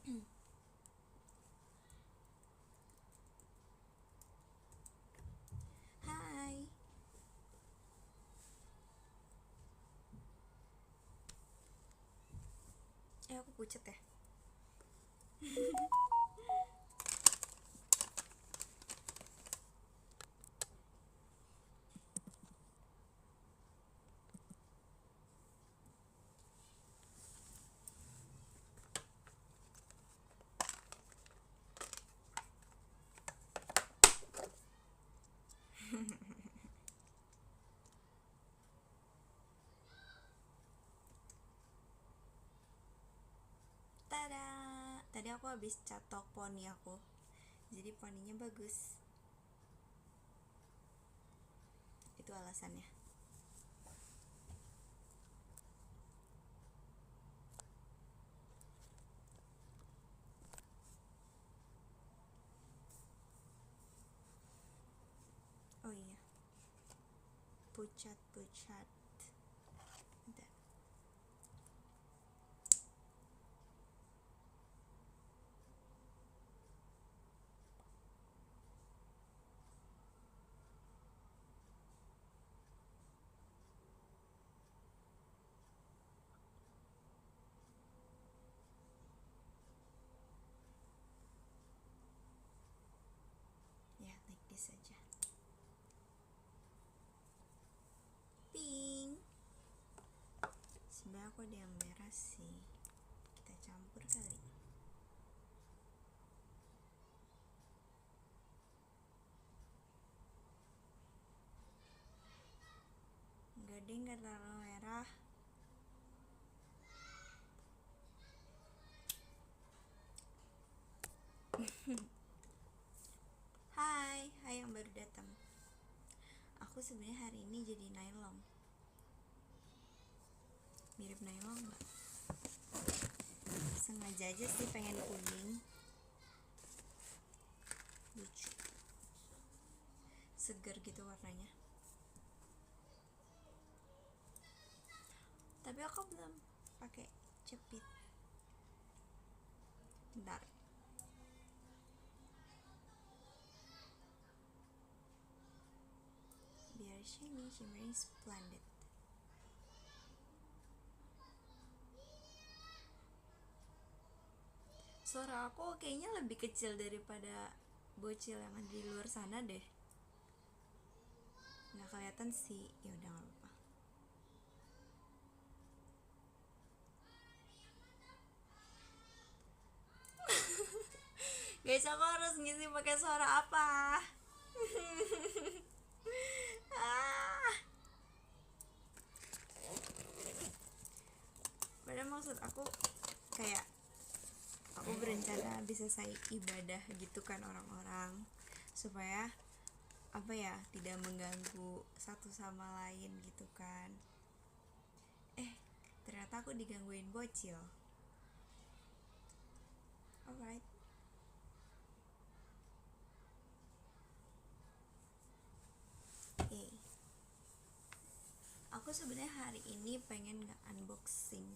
Hai, aku pucet ya. Tada! Tadi aku habis catok poni aku. Jadi poninya bagus. Itu alasannya. Oh iya. Pucat. Bentar. Ya, like this aja. Pink. Sebenarnya aku ada yang merah sih. Kita campur kali. Enggak deh, enggak terlalu merah. Hai yang baru datang. Aku sebenarnya hari ini jadi nylon. Mirip nylon nggak? Sengaja aja sih pengen kuning. Lucu. Seger gitu warnanya. Tapi aku belum pakai jepit. Bentar. Biar shimmery splendid. Suara aku kayaknya lebih kecil daripada bocil yang ada di luar sana deh. Nggak kelihatan sih. Ya udah nggak apa-apa. Guys, aku harus ngisi pakai suara apa? ah. Padahal maksud aku kayak aku berencana bisa saya ibadah gitu kan orang-orang, supaya apa ya, tidak mengganggu satu sama lain gitu kan. Ternyata aku digangguin bocil. Alright. Aku sebenarnya hari ini pengen nge-unboxing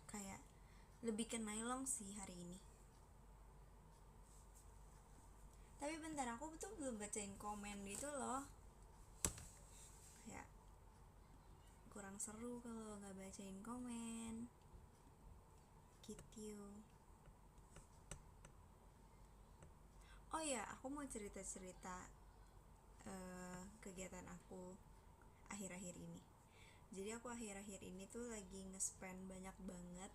kayak lebih ke nylon sih hari ini. Tapi bentar, aku tuh belum bacain komen gitu loh. Kayak kurang seru kalau nggak bacain komen. Gitu. Oh ya, aku mau cerita-cerita kegiatan aku akhir-akhir ini. Jadi aku akhir-akhir ini tuh lagi nge-spend banyak banget.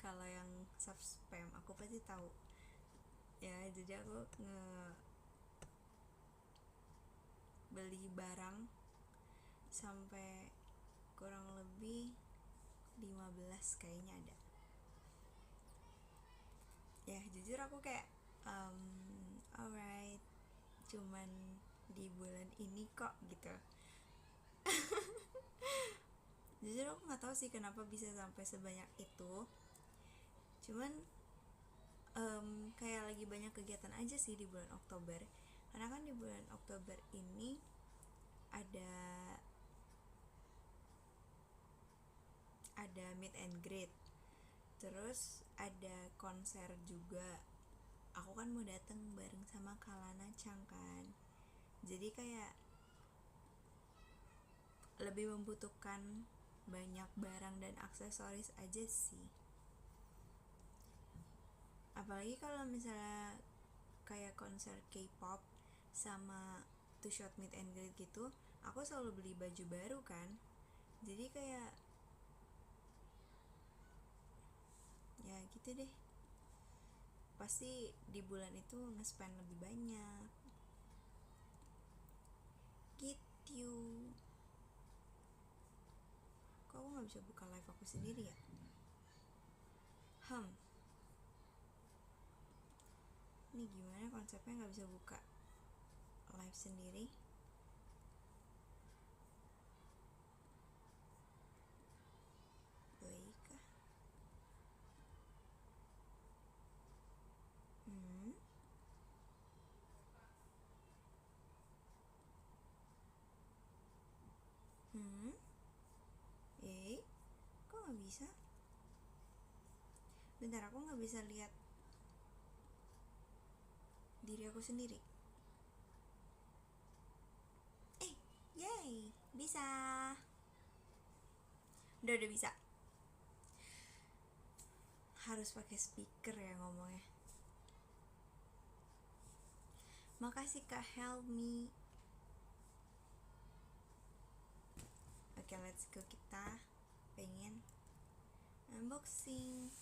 Kalau yang sub-spam aku pasti tahu. Ya, jadi aku beli barang sampai kurang lebih 15 kayaknya ada. Ya, jujur aku kayak alright, cuman di bulan ini kok gitu. Jujur aku nggak tahu sih kenapa bisa sampai sebanyak itu. Cuman kayak lagi banyak kegiatan aja sih di bulan Oktober. Karena kan di bulan Oktober ini ada meet and greet, terus ada konser juga. Aku kan mau datang bareng sama Kalana Chang kan, jadi kayak lebih membutuhkan banyak barang dan aksesoris aja sih. Apalagi kalau misalnya kayak konser K-pop sama two shot meet and greet gitu, aku selalu beli baju baru kan. Jadi kayak ya gitu deh, pasti di bulan itu nge-spend lebih banyak gitu. Kok aku gak bisa buka live aku sendiri ya? Ini gimana konsepnya gak bisa buka live sendiri? Play kah? Kok gak bisa? Bentar, aku gak bisa lihat diri aku sendiri. Yay, bisa. Udah bisa. Harus pakai speaker ya ngomongnya. Makasih Kak Helmi. Oke, let's go, kita pengen unboxing.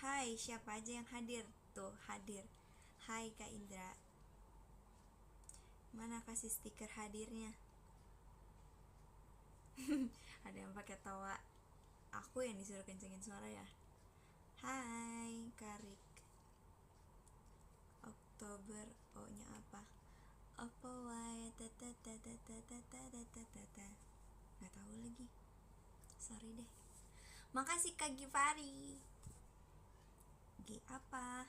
Hai, siapa aja yang hadir? Tuh, hadir. Hai Kak Indra. Mana kasih stiker hadirnya? Ada yang pakai tawa. Aku yang disuruh kencengin suara ya. Hai Karik. Oktober O-nya apa? Apa wae nggak tahu lagi. Sorry deh. Makasih Kak Givari. G apa?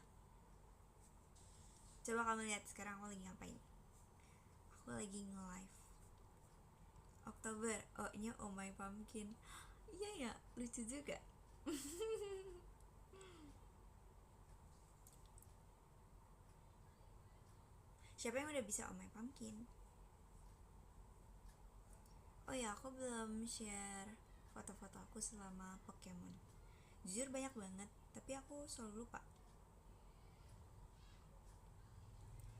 Coba kamu lihat sekarang aku lagi ngapain. Aku lagi nge-live. Oktober O-nya Oh My Pumpkin. Iya ya, lucu juga. Siapa yang udah bisa Oh My Pumpkin? Oh ya, aku belum share foto-foto aku selama Pokemon. Jujur banyak banget, tapi aku selalu lupa.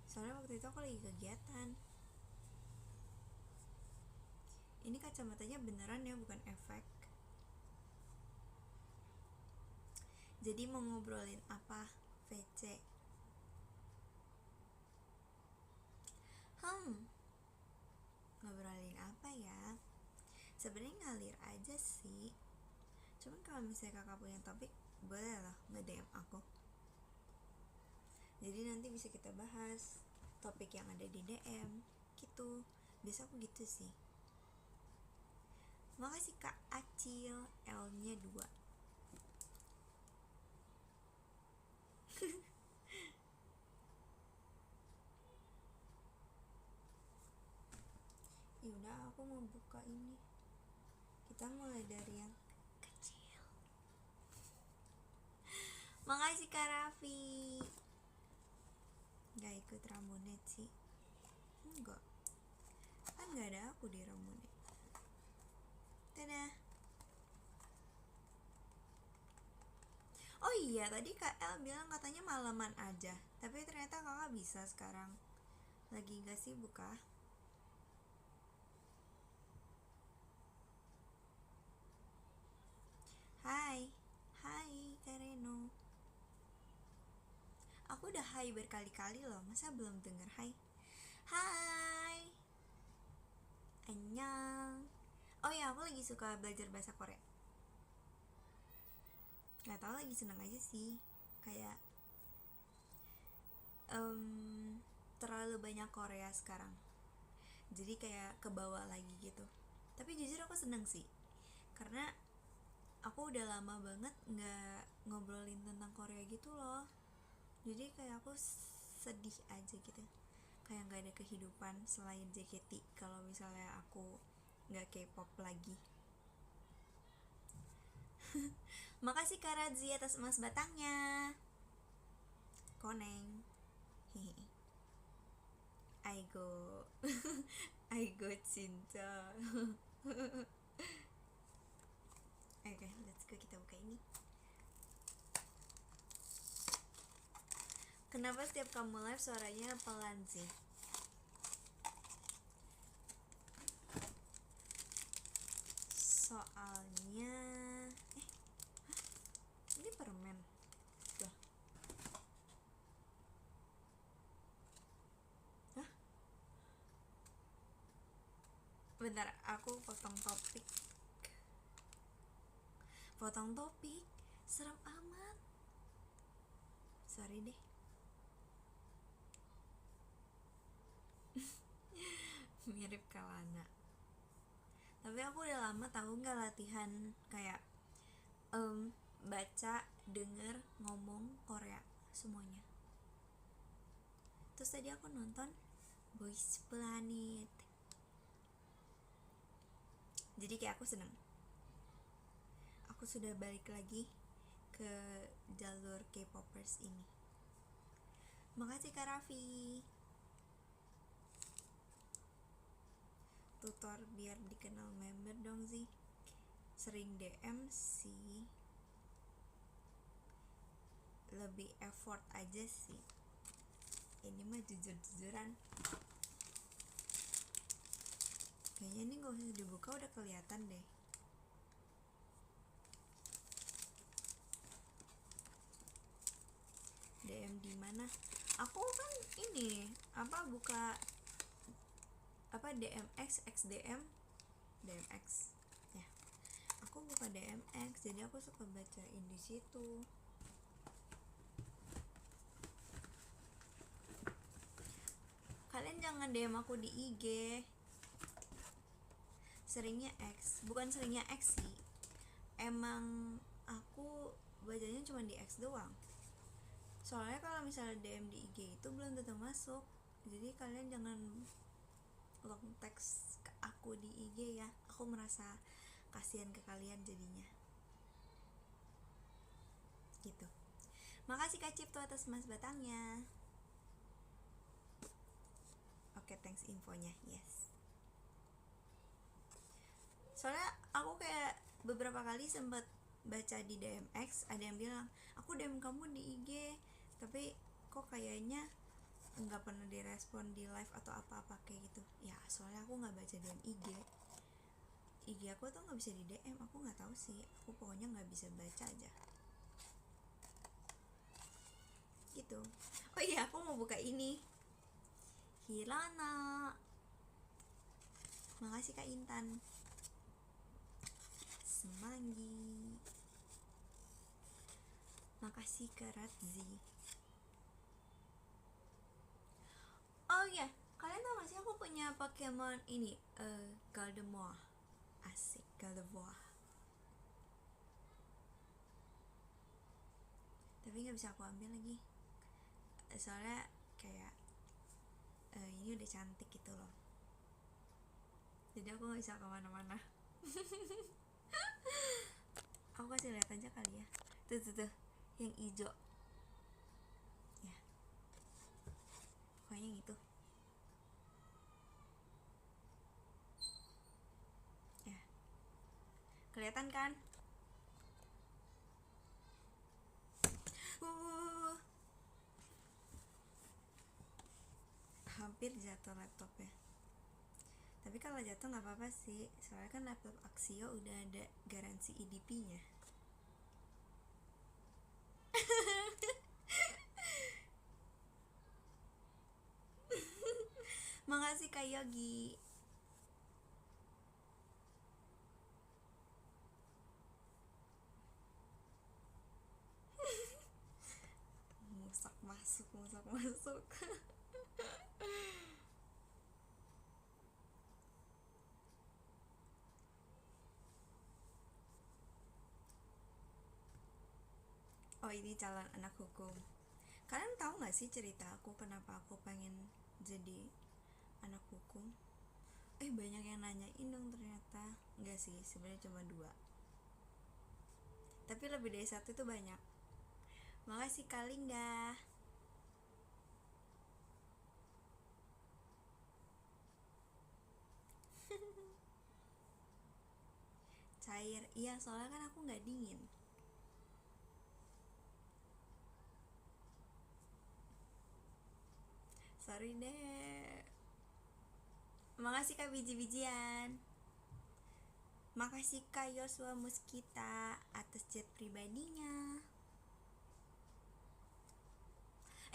Soalnya waktu itu aku lagi kegiatan. Ini kacamatanya beneran ya, bukan efek. Jadi mau ngobrolin apa, VC? Ngobrolin apa ya? Sebenarnya ngalir aja sih. Cuman kalau misalnya kakak punya topik, boleh lah nge-DM aku. Jadi nanti bisa kita bahas topik yang ada di DM gitu. Biasa aku gitu sih. Makasih Kak Acil, L-nya 2. Yaudah, aku mau buka ini. Kita mulai dari yang kecil. Makasih Kak Raffi. Gak ikut Ramonet sih. Enggak, kan gak ada aku di Ramonet. Dadah. Oh iya, tadi Kak El bilang katanya malaman aja, tapi ternyata kakak bisa sekarang. Lagi gak sibuk kah? Hai Kak Reno. Aku udah hai berkali-kali loh, masa belum denger hai? Hai, annyeong. Oh ya, aku lagi suka belajar bahasa Korea. Gak tau, lagi seneng aja sih. Kayak terlalu banyak Korea sekarang, jadi kayak kebawa lagi gitu. Tapi jujur aku seneng sih, karena aku udah lama banget gak ngobrolin tentang Korea gitu loh. Jadi kayak aku sedih aja gitu, kayak nggak ada kehidupan selain JKT kalau misalnya aku nggak K-pop lagi. Makasih Kak Radzi atas emas batangnya. Koneng. Hehe. Aigo. Aigo cinta. Oke, let's go, kita buka ini. Kenapa setiap kamu live suaranya pelan sih? Soalnya ini permen. Loh. Hah? Bentar, aku potong topik. Serem amat. Sorry deh. Mirip Kalana. Tapi aku udah lama tahu nggak latihan kayak baca, denger, ngomong Korea semuanya. Terus tadi aku nonton Boys Planet. Jadi kayak aku seneng. Aku sudah balik lagi ke jalur K-popers ini. Makasih Kak Raffi. Tutor biar dikenal member dong sih. Sering DM sih, lebih effort aja sih. Ini mah jujur-jujuran. Kayaknya ini gak usah dibuka, udah kelihatan deh. DM di mana? Aku kan ini buka DMX XDM DMX ya. Aku buka DMX, jadi aku suka bacain di situ. Kalian jangan DM aku di IG. Seringnya X, bukan seringnya X sih. Emang aku bacanya cuma di X doang. Soalnya kalau misalnya DM di IG itu belum tentu masuk. Jadi kalian jangan long text ke aku di IG ya. Aku merasa kasihan ke kalian jadinya. Gitu. Makasih Kak Cipto atas emas batangnya. Oke, thanks infonya. Yes. Soalnya aku kayak beberapa kali sempat baca di DMX, ada yang bilang aku DM kamu di IG, tapi kok kayaknya nggak pernah direspon di live atau apa-apa kayak gitu. Ya soalnya aku nggak baca DM IG aku tuh nggak bisa di DM. Aku nggak tahu sih, aku pokoknya nggak bisa baca aja gitu. Oh iya, aku mau buka ini Hirana. Makasih Kak Intan. Semanggi. Makasih Kak Radzi. Oh iya, kalian tau gak sih aku punya Pokemon ini, Gardevoir. Asik, Gardevoir. Tapi gak bisa aku ambil lagi. Soalnya kayak ini udah cantik gitu loh. Jadi aku gak bisa kemana-mana. Aku kasih lihat aja kali ya. Tuh, yang hijau. Ya. Pokoknya gitu. Ya. Kelihatan kan? Hampir jatuh laptopnya. Tapi kalau jatuh nggak apa-apa sih, soalnya kan laptop Axio udah ada garansi EDP-nya. Makasih Kak Yogi. Musak masuk. Oh, ini calon anak hukum. Kalian tahu nggak sih cerita aku kenapa aku pengen jadi anak hukum. Banyak yang nanyain dong ternyata. Enggak sih, sebenarnya cuma 2, tapi lebih dari 1 itu banyak. Makasih Kak Linda. Cair, iya soalnya kan aku nggak dingin. Sorry deh. Makasih Kak biji-bijian. Makasih Kak Yosua Muskita atas chat pribadinya.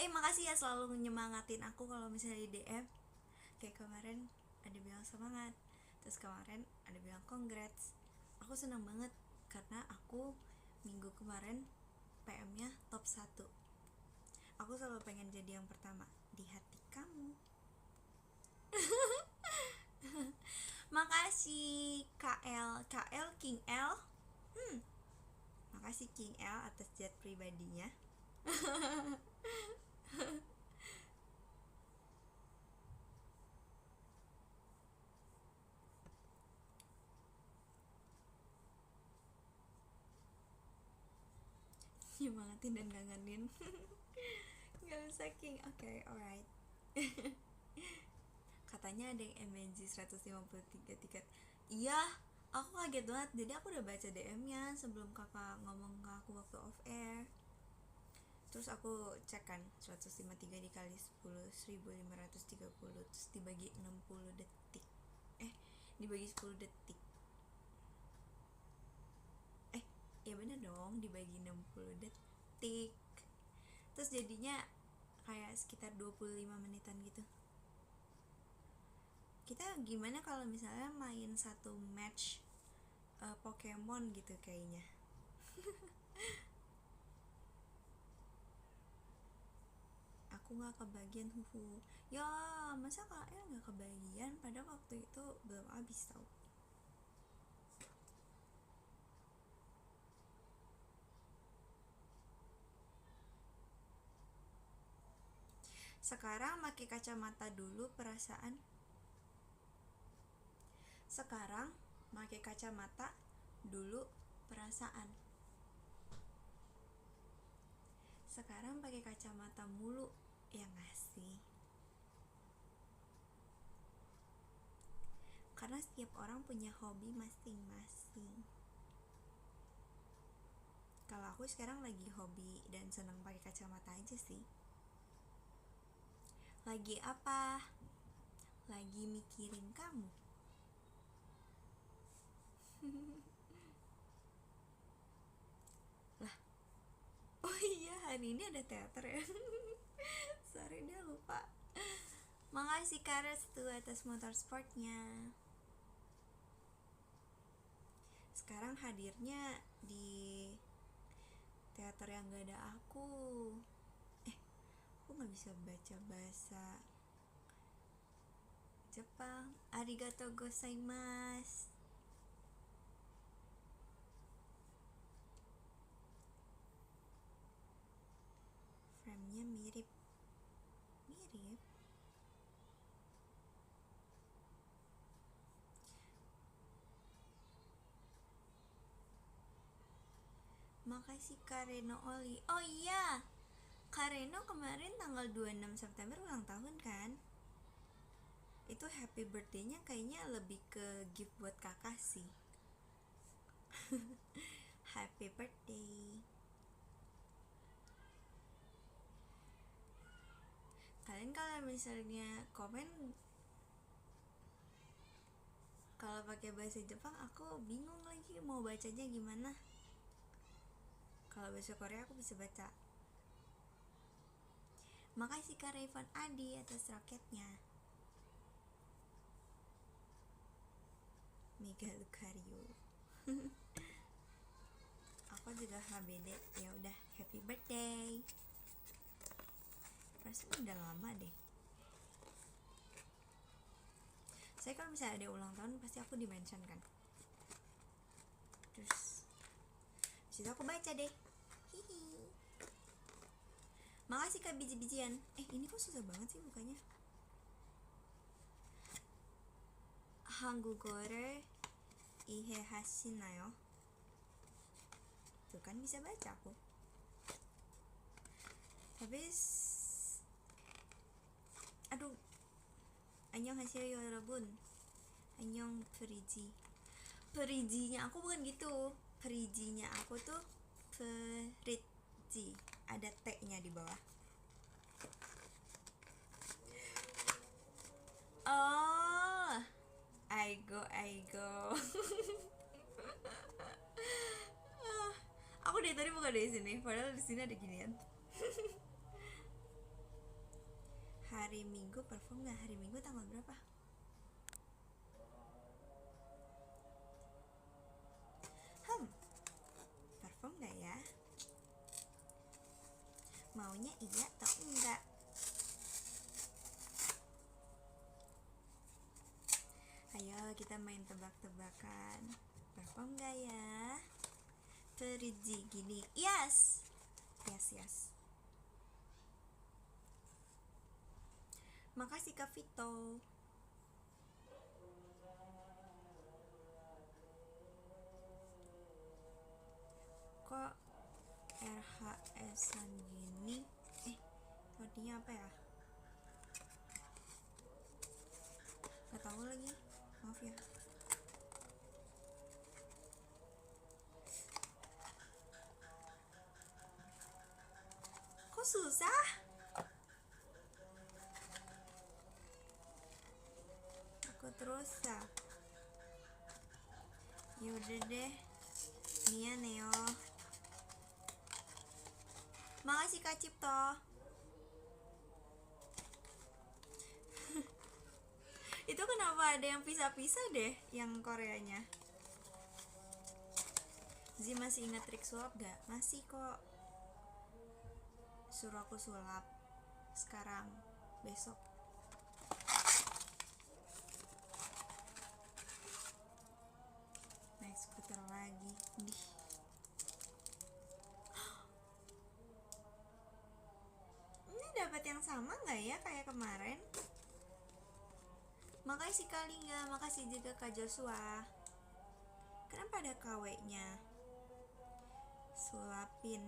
Makasih ya selalu nyemangatin aku kalau misalnya di DM. Kayak kemarin ada bilang semangat, terus kemarin ada bilang congrats. Aku senang banget karena aku minggu kemarin PM-nya top 1. Aku selalu pengen jadi yang pertama di hati kamu. Makasih KL King L. Makasih King L atas chat pribadinya. Nyemangatin dan ngangenin. Gak usah King. Oke, alright. Katanya ada yang MNG 153 tiket. Iya, aku kaget banget. Jadi aku udah baca DM-nya sebelum kakak ngomong ke aku waktu off air. Terus aku cek kan 153 dikali 10 1530, terus dibagi 60 detik. Dibagi 10 detik. Ya bener dong, dibagi 60 detik. Terus jadinya kayak sekitar 25 menitan gitu. Kita gimana kalau misalnya main satu match Pokemon gitu kayaknya. Aku gak kebagian ya masa KL gak kebagian, padahal waktu itu belum habis tau. Sekarang pakai kacamata dulu perasaan. Sekarang pakai kacamata dulu perasaan. Sekarang pakai kacamata mulu, ya gak sih? Karena setiap orang punya hobi masing-masing. Kalau aku sekarang lagi hobi dan senang pakai kacamata aja sih. Lagi apa? Lagi mikirin kamu. Lah, oh iya hari ini ada teater ya. Sorry deh lupa. Makasih Kak Restu atas motorsportnya. Sekarang hadirnya di teater yang gak ada aku. Aku gak bisa baca bahasa Jepang. Arigatou gozaimasu. Frame-nya mirip. Makasih Kareno Oli. Oh iya, Kareno kemarin tanggal 26 September ulang tahun kan? Itu happy birthday-nya kayaknya lebih ke gift buat kakak sih. Happy birthday. Kalian kalau misalnya komen kalau pakai bahasa Jepang, aku bingung lagi mau bacanya gimana. Kalau bahasa Korea aku bisa baca. Makasih Kak Rayvan Adi atas roketnya. Mega Lucario. Aku juga HBD. Ya udah, happy birthday. Rasanya udah lama deh. Saya kalau misalnya ada ulang tahun pasti aku di-mention kan. Terus situ aku baca deh. Makasih Kak biji-bijian. Ini kok susah banget sih bukanya. 한국어를 이해하시나요? Tuh kan bisa baca aku. Tapi aduh. 안녕하세요 여러분. 안녕 프리지. Perijinya aku bukan gitu. Perijinya aku tuh Periji. Ada T-nya di bawah. Oh, I go. Aku dari tadi bukan dari sini, padahal di sini ada ginian. Hari Minggu perform nggak? Hari Minggu tanggal berapa? Perform nggak ya? Maunya iya atau enggak? Ayo kita main tebak-tebakan. Perform nggak ya? Periji gini. Yes. Makasih Kak Vito. Kok RHS-an gini? Artinya apa ya? Gak tahu lagi. Maaf ya. Kok susah? Aku terus ya. Yaudah deh. Nia Neo. Makasih Kak Cipto. Itu kenapa ada yang pisah-pisah deh yang Koreanya? Zi masih ingat trik sulap gak? Masih kok. Suruh aku sulap sekarang, besok. Naik skuter lagi. Ini dapat yang sama nggak ya kayak kemarin? Makasih Kak Lingga, makasih juga Kak Joshua. Kenapa ada KW-nya? Sulapin.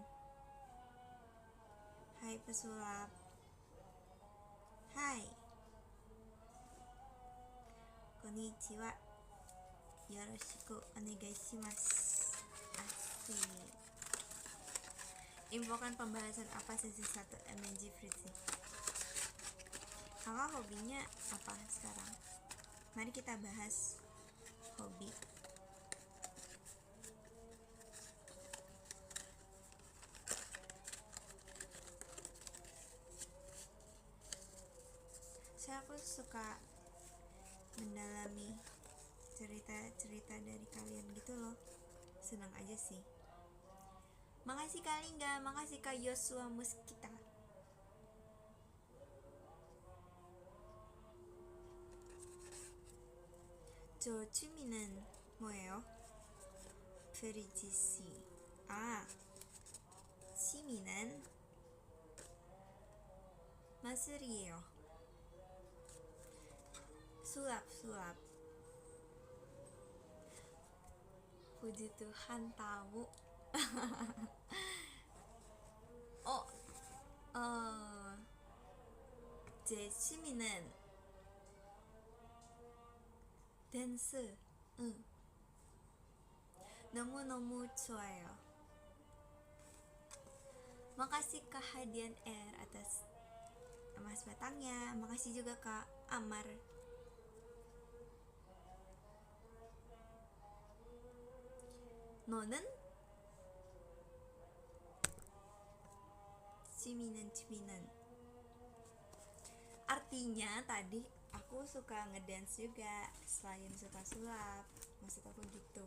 Hai pesulap. Hai. Konnichiwa. Yoroshiku onegai shimasu. Asik. Infokan pembahasan apa sesi 1 MNG Fritzy. Kakak hobinya apa sekarang? Mari kita bahas hobi. Aku suka mendalami cerita-cerita dari kalian gitu loh. Senang aja sih. Makasih Kak Lingga, makasih Kak Yosua Muskita. 저 취미는 뭐예요? 프리지 씨. 취미는 마술이에요. sulap. Puji Tuhan tahu. 제 취미는 댄스. 너무너무 좋아요. Makasih Kak Hadian R atas emas batangnya. Makasih juga Kak Amar. 너는? 취미는 artinya tadi aku suka ngedance juga selain suka sulap. Maksud aku gitu.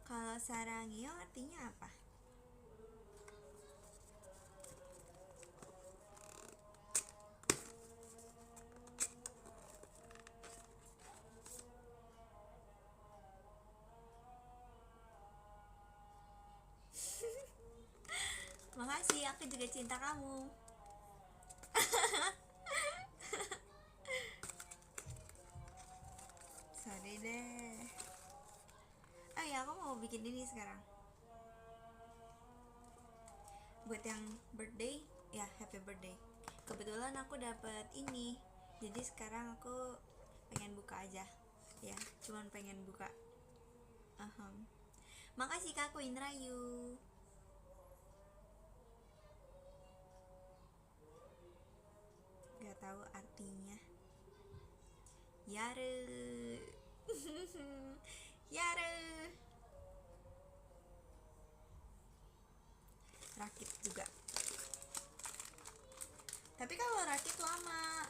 Kalau sarangyo artinya apa? Makasih ya aku juga cinta kamu. Sorry deh. Oh ya, aku mau bikin ini sekarang. Buat yang birthday, ya happy birthday. Kebetulan aku dapat ini. Jadi sekarang aku pengen buka aja. Ya, cuman pengen buka. Makasih Kak Queen Rayu. Gak tahu artinya. Yare. Yare. Rakit juga. Tapi kalau rakit lama.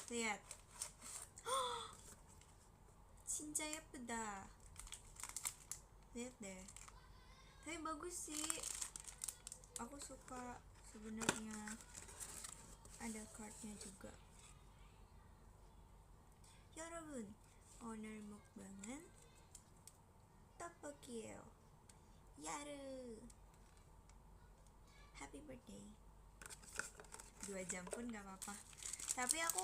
Lihat. 진짜 예쁘다. Lihat deh. Tapi bagus sih. Aku suka sebenarnya. Ada cardnya juga. 여러분, 오늘 먹방은 떡볶이에요. 야르. Happy birthday. 2 jam pun gak apa-apa. Tapi aku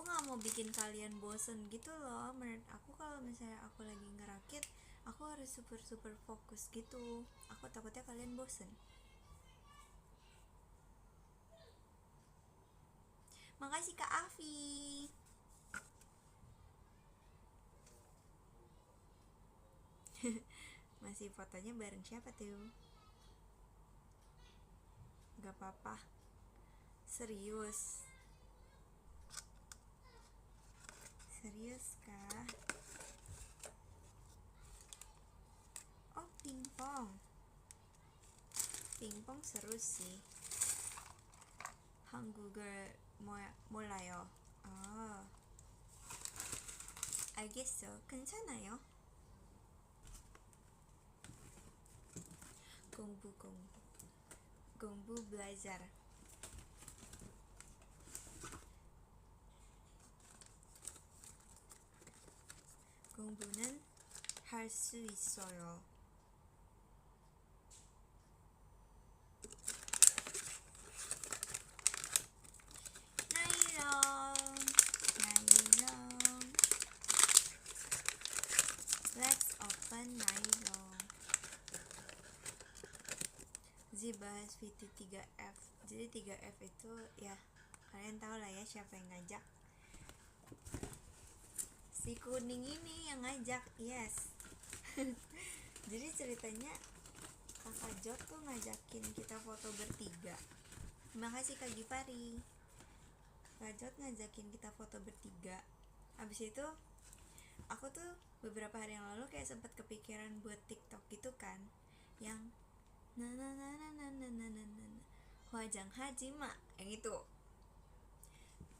gak mau bikin kalian bosen gitu loh. Menurut aku kalau misalnya aku lagi ngerakit, aku harus super fokus gitu. Aku takutnya kalian bosen. Makasih Kak Afi. Masih fotonya bareng siapa tuh? Gak apa-apa. Serius kah? Oh, pingpong seru sih. 한국을 몰라요. 알겠어. 괜찮아요. 공부 belajar. 공부는 할 수 있어요. Let's open nylon. Bahas VT 3F. Jadi 3F itu ya kalian tahu lah ya siapa yang ngajak. Si kuning ini yang ngajak. Yes. Jadi ceritanya Kakak Jot tuh ngajakin kita foto bertiga. Terima kasih Kak Gipari. Kak Jot ngajakin kita foto bertiga. Abis itu aku tuh beberapa hari yang lalu kayak sempat kepikiran buat TikTok gitu kan, yang Hwajang Hajima yang itu.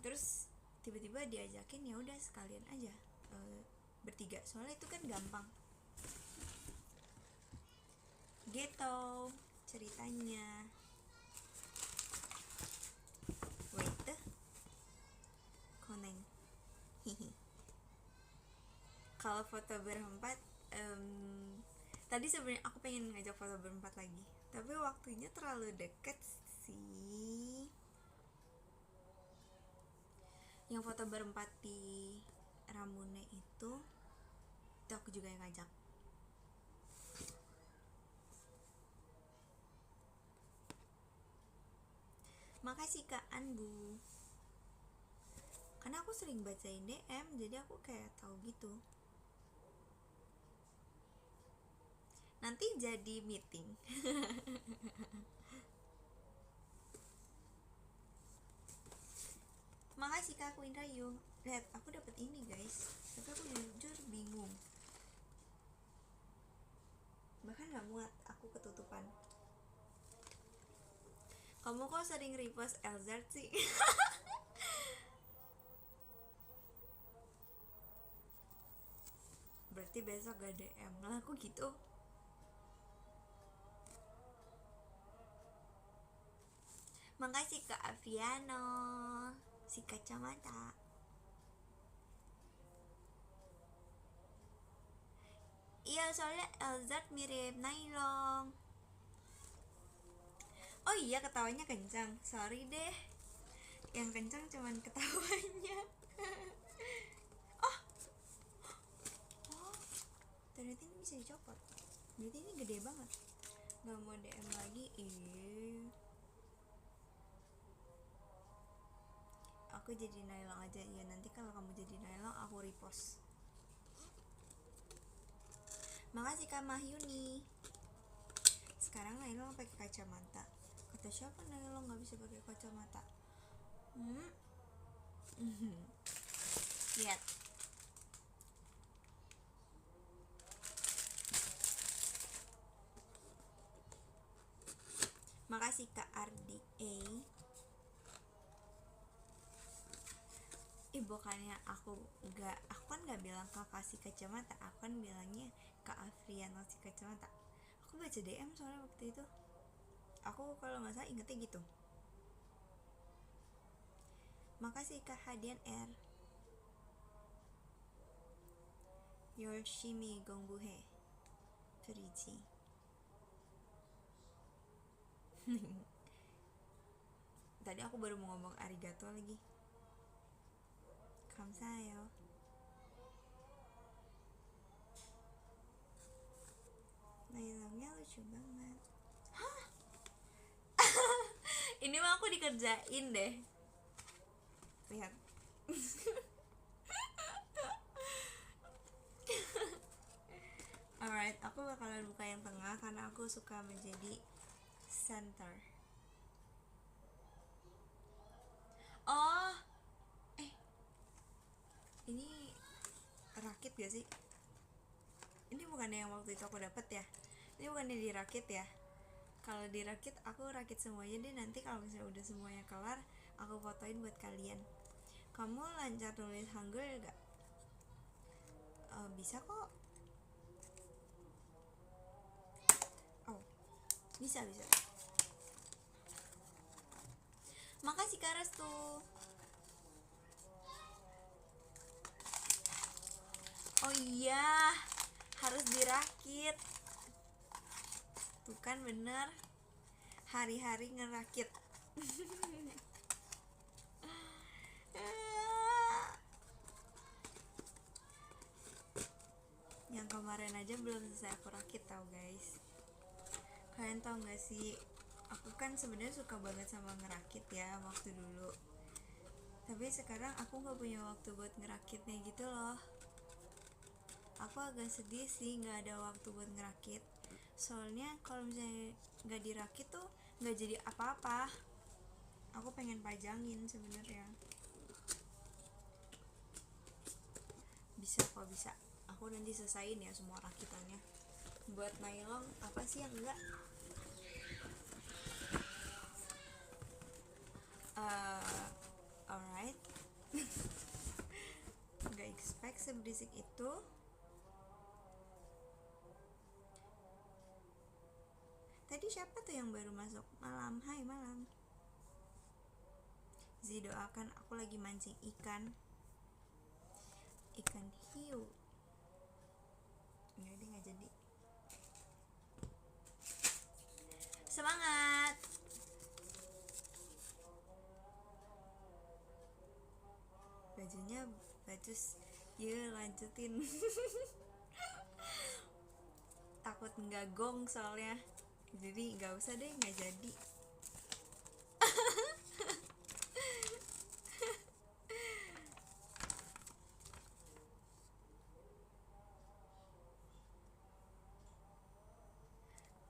Terus tiba-tiba diajakin, ya udah sekalian aja bertiga, soalnya itu kan gampang gitu ceritanya. Wait, koneng. Kalau foto berempat, tadi sebenarnya aku pengen ngajak foto berempat lagi, tapi waktunya terlalu deket sih. Yang foto berempat di Ramune itu aku juga yang ngajak. Makasih Kak Anbu. Karena aku sering bacain DM, jadi aku kayak tahu gitu. Nanti jadi meeting. Makasih Kak Queen Rayu. Lihat, aku dapat ini guys, tapi aku jujur bingung. Bahkan gak muat, aku ketutupan. Kamu kok sering repost Elzart sih? Berarti besok gak DM lah aku gitu. Makasih Kak Aviano, si kacamata. Iya soalnya Elzard mirip Nailong. Oh iya, ketawanya kencang. Sorry deh, yang kencang cuman ketawanya. Oh, oh, ternyata ini bisa dicopot. Berarti ini gede banget. Gak mau DM lagi. Aku jadi Nailong aja ya. Nanti kalau kamu jadi Nailong aku repost. Makasih Kak Mahyuni. Sekarang Nailong pakai kacamata. Kata siapa Nailong nggak bisa pakai kacamata? Lihat. Makasih Kak Ardi A. Bukannya aku kan nggak bilang Kak kasih kacamata, aku kan bilangnya Kak Afrian kasih kacamata. Aku baca DM soalnya waktu itu. Aku kalau nggak salah ingetnya gitu. Makasih Kak Hadian R. Yoshimi Gongbuhe Furichi. Tadi aku baru mau ngomong arigato lagi. Kamsayo. Nailongnya lucu banget. Ini mah aku dikerjain deh. Lihat. Alright, aku bakalan buka yang tengah karena aku suka menjadi center. Oh, ini rakit gak sih? Ini bukannya yang waktu itu aku dapet ya? Ini bukannya dirakit ya? Kalau dirakit aku rakit semuanya deh, nanti kalau misalnya udah semuanya kelar aku fotoin buat kalian. Kamu lancar nulis Hangul gak? Bisa kok. Oh, bisa. Makasih Kak Restu. Oh iya, harus dirakit. Tuh kan bener, hari-hari ngerakit. Yang kemarin aja belum selesai aku rakit tau guys. Kalian tau gak sih, aku kan sebenarnya suka banget sama ngerakit ya waktu dulu. Tapi sekarang aku gak punya waktu buat ngerakitnya gitu loh. Aku agak sedih sih gak ada waktu buat ngerakit. Soalnya kalau misalnya gak dirakit tuh gak jadi apa-apa. Aku pengen pajangin sebenarnya. Bisa kok, bisa. Aku nanti selesaiin ya semua rakitannya. Buat Nailong apa sih yang enggak? Alright. Gak expect seberisik itu. Tadi siapa tuh yang baru masuk? Malam, hai malam. Zi doakan aku lagi mancing ikan hiu. Enggak deh, gak jadi. Semangat. Bajunya bacus. Yuk lanjutin. Takut nggak gong soalnya, jadi nggak usah deh, nggak jadi.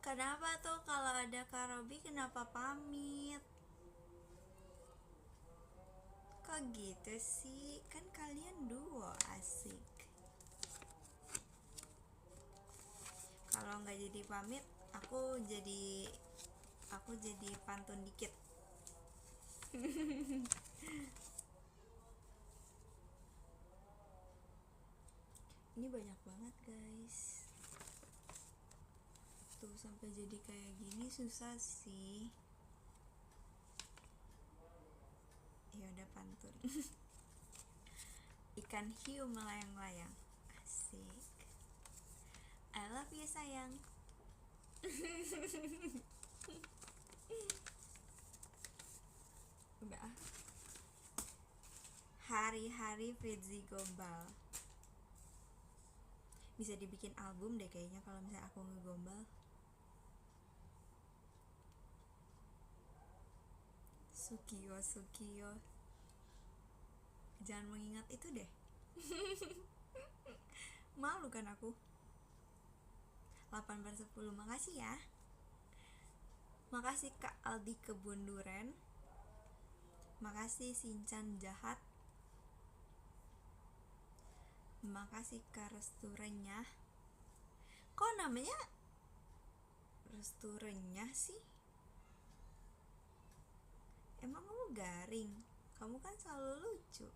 Kenapa tuh kalau ada Kak Robi kenapa pamit? Kok gitu sih? Kan kalian duo, asik. Kalau nggak jadi pamit, aku jadi pantun dikit. Ini banyak banget guys. Tuh sampai jadi kayak gini susah sih. Ya udah pantun. Ikan hiu melayang-layang, asik. I love you sayang. Udah. Hari-hari Fritzi Gombal. Bisa dibikin album deh kayaknya kalau misalnya aku ngegombal. Sukiyo. Jangan mengingat itu deh. Malu kan aku. 8/10. Makasih ya. Makasih Kak Aldi Kebun Duren. Makasih Sinchan Jahat. Makasih Kak Restu Renyah. Kok namanya Restu Renyah sih? Emang kamu garing? Kamu kan selalu lucu.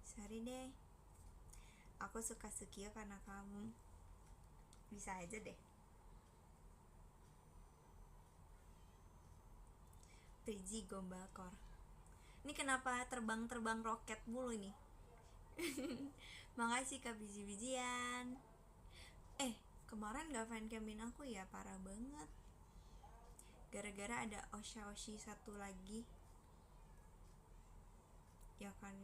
Sorry deh. Aku suka Sukiyo karena kamu. Bisa aja deh. Fritzi Gombalkor. Ini kenapa terbang-terbang roket mulu nih? Makasih Kak biji-bijian. Kemarin gak fancamin aku ya, parah banget. Gara-gara ada Osha-Oshi satu lagi. Ya kan.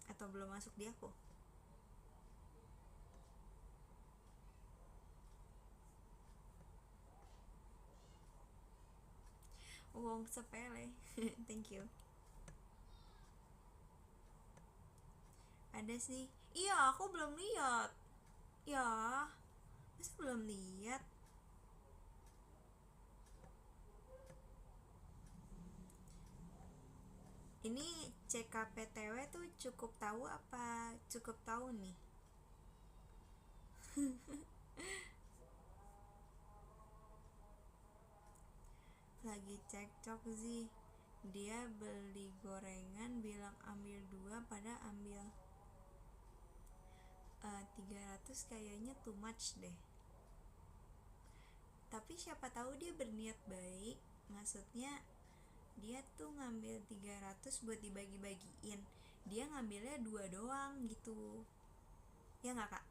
Atau belum masuk di aku? Wong sepele. Thank you. Ada sih. Iya, aku belum lihat. Ya, masa belum lihat? Ini CKPTW tuh cukup tahu apa cukup tahu nih? Lagi cekcok sih. Dia beli gorengan bilang ambil 2 pada ambil 300, kayaknya too much deh. Tapi siapa tahu dia berniat baik. Maksudnya dia tuh ngambil 300 buat dibagi-bagiin. Dia ngambilnya 2 doang gitu. Ya gak Kak?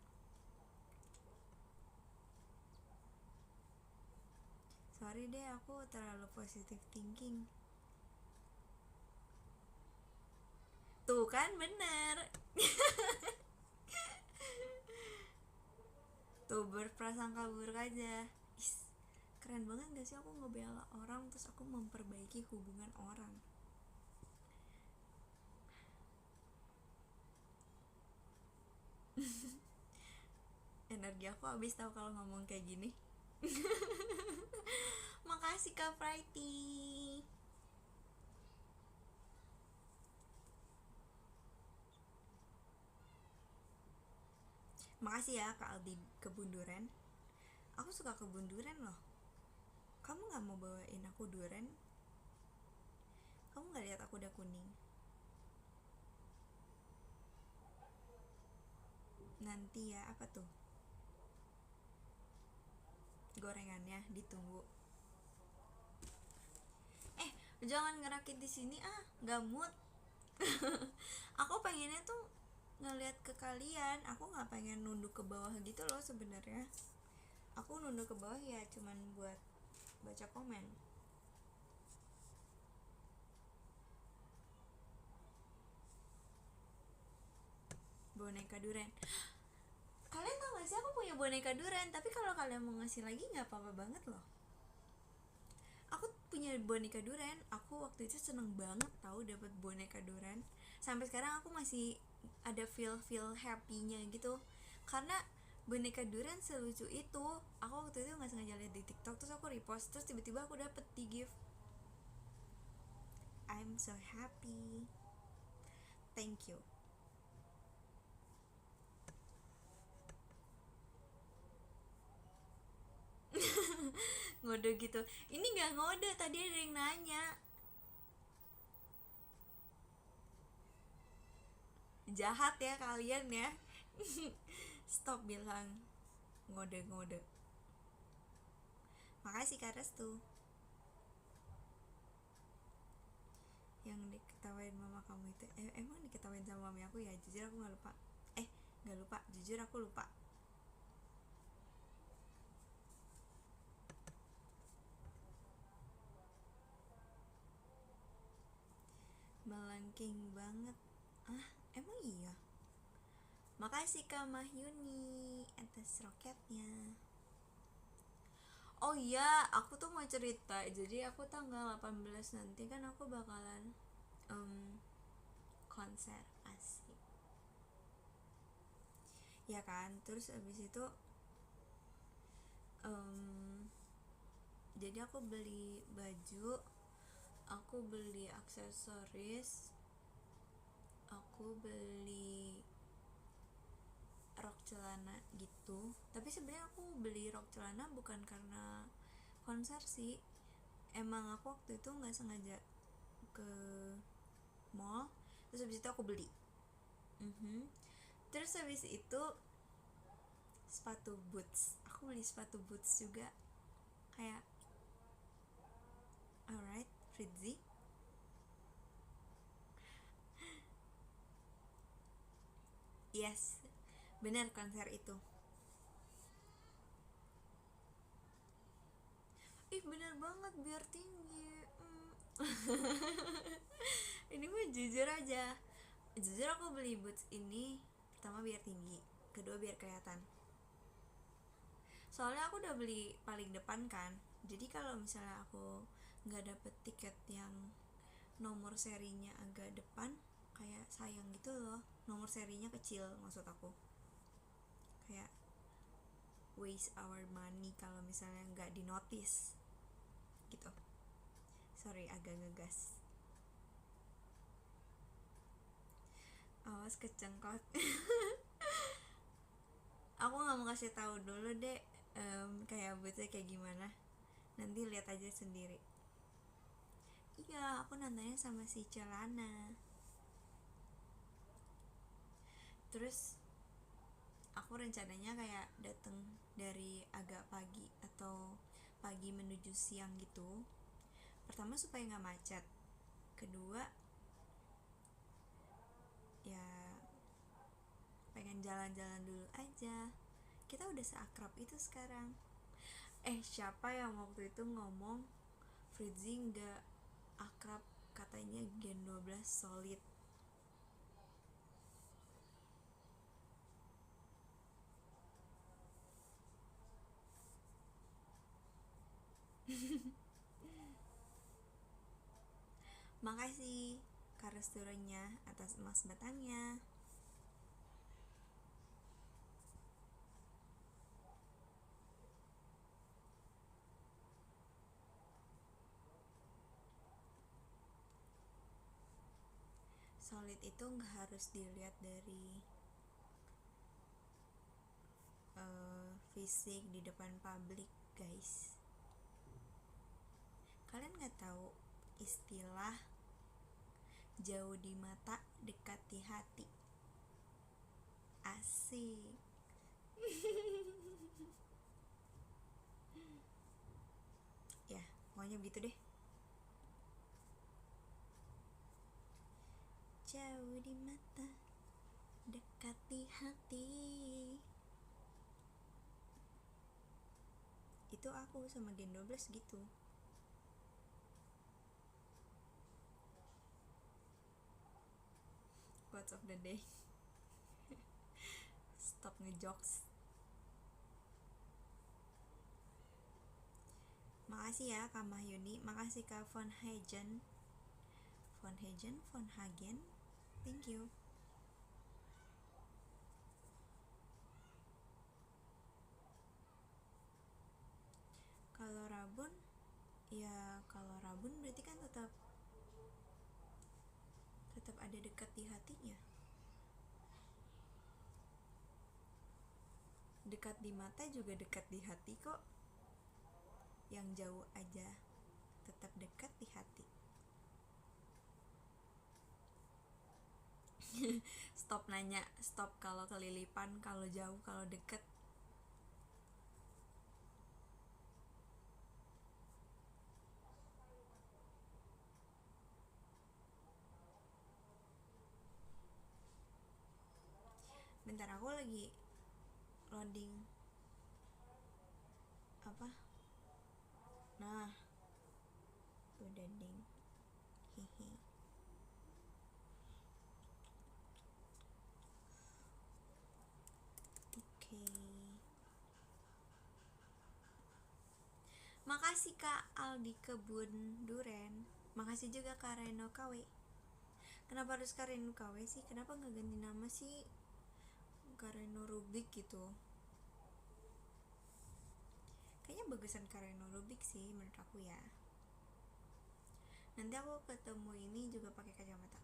Sorry deh, aku terlalu positive thinking. Tuh kan bener. Tuh berprasangka buruk aja. Keren banget gak sih aku ngebela orang terus aku memperbaiki hubungan orang. Energi aku habis tahu kalau ngomong kayak gini. Makasih Kak Frighty. Makasih ya Kak Aldi Kebun Duren. Aku suka kebun duren loh. Kamu gak mau bawain aku duren? Kamu gak lihat aku udah kuning? Nanti ya, apa tuh? Gorengannya ditunggu. Jangan ngerakit di sini gak mood. Aku pengennya tuh ngeliat ke kalian. Aku nggak pengen nunduk ke bawah gitu loh sebenarnya. Aku nunduk ke bawah ya cuman buat baca komen. Boneka duren. Kalian tau gak sih aku punya boneka duren? Tapi kalau kalian mau ngasih lagi nggak apa-apa banget loh. Aku punya boneka duren. Aku waktu itu seneng banget tahu dapat boneka duren. Sampai sekarang aku masih ada feel happy-nya gitu. Karena boneka duren selucu itu. Aku waktu itu nggak sengaja lihat di TikTok, terus aku repost, terus tiba-tiba aku dapet di gift. I'm so happy. Thank you. Ngode gitu. Ini nggak ngode, tadi ada yang nanya. Jahat ya kalian ya. Stop bilang ngode-ngode. Makasih Kak Restu. yang diketawain mama kamu itu, emang diketawain sama mami aku ya? Jujur aku nggak lupa. Nggak lupa, jujur aku lupa. Melengking banget. Emang iya? Makasih Kak Mahyuni atas roketnya. Oh iya, aku tuh mau cerita. Jadi aku tanggal 18 nanti kan aku bakalan konser asik. Ya kan, terus abis itu jadi aku beli baju, aku beli aksesoris, aku beli rok celana gitu. Tapi sebenarnya aku beli rok celana bukan karena konser sih, emang aku waktu itu nggak sengaja ke mall, terus habis itu aku beli. Terus habis itu sepatu boots, aku beli sepatu boots juga, kayak alright Fritzy. Yes, benar konser itu. Bener banget, biar tinggi. Ini mah jujur aja, jujur aku beli boots ini pertama biar tinggi, kedua biar kelihatan. Soalnya aku udah beli paling depan kan, jadi kalau misalnya aku nggak dapet tiket yang nomor serinya agak depan, kayak sayang gitu loh. Nomor serinya kecil maksud aku, kayak waste our money kalau misalnya nggak di notice gitu. Sorry agak ngegas, awas kecengklak. Aku nggak mau kasih tahu dulu deh, kayak bootsnya kayak gimana, nanti lihat aja sendiri. Iya, aku nontonnya sama si Celana. Terus aku rencananya kayak dateng dari agak pagi atau pagi menuju siang gitu. Pertama supaya nggak macet, kedua ya pengen jalan-jalan dulu aja. Kita udah seakrab itu sekarang. Siapa yang waktu itu ngomong Fritzy nggak akrab, katanya Gen 12 solid. Makasih Kak restorannya atas emas batangnya. Solid itu nggak harus dilihat dari fisik di depan publik, guys. Kalian nggak tahu istilah jauh di mata, dekat di hati? Asik. Ya, pokoknya begitu deh. Jauh di mata, dekat di hati. Itu aku sama Gen 12 gitu. Quotes of the day. Stop ngejokes. Makasih ya Kak Mahyuni, makasih Kak Von Hagen. Thank you. Kalau rabun, ya kalau rabun berarti kan tetap ada dekat di hatinya. Dekat di mata juga dekat di hati kok. Yang jauh aja tetap dekat di hati. Stop nanya, stop kalau kelilipan, kalau jauh, kalau deket. Bentar, aku lagi loading apa. Nah, udah ding. Hehe. Oke. Makasih Kak Aldi Kebun Duren. Makasih juga Kak Reno KW. Kenapa harus Kak Reno KW sih? Kenapa nggak ganti nama sih? Kak Reno Rubik gitu. Kayaknya bagusan Kak Reno Rubik sih menurut aku ya. Nanti aku ketemu ini juga pakai kacamata.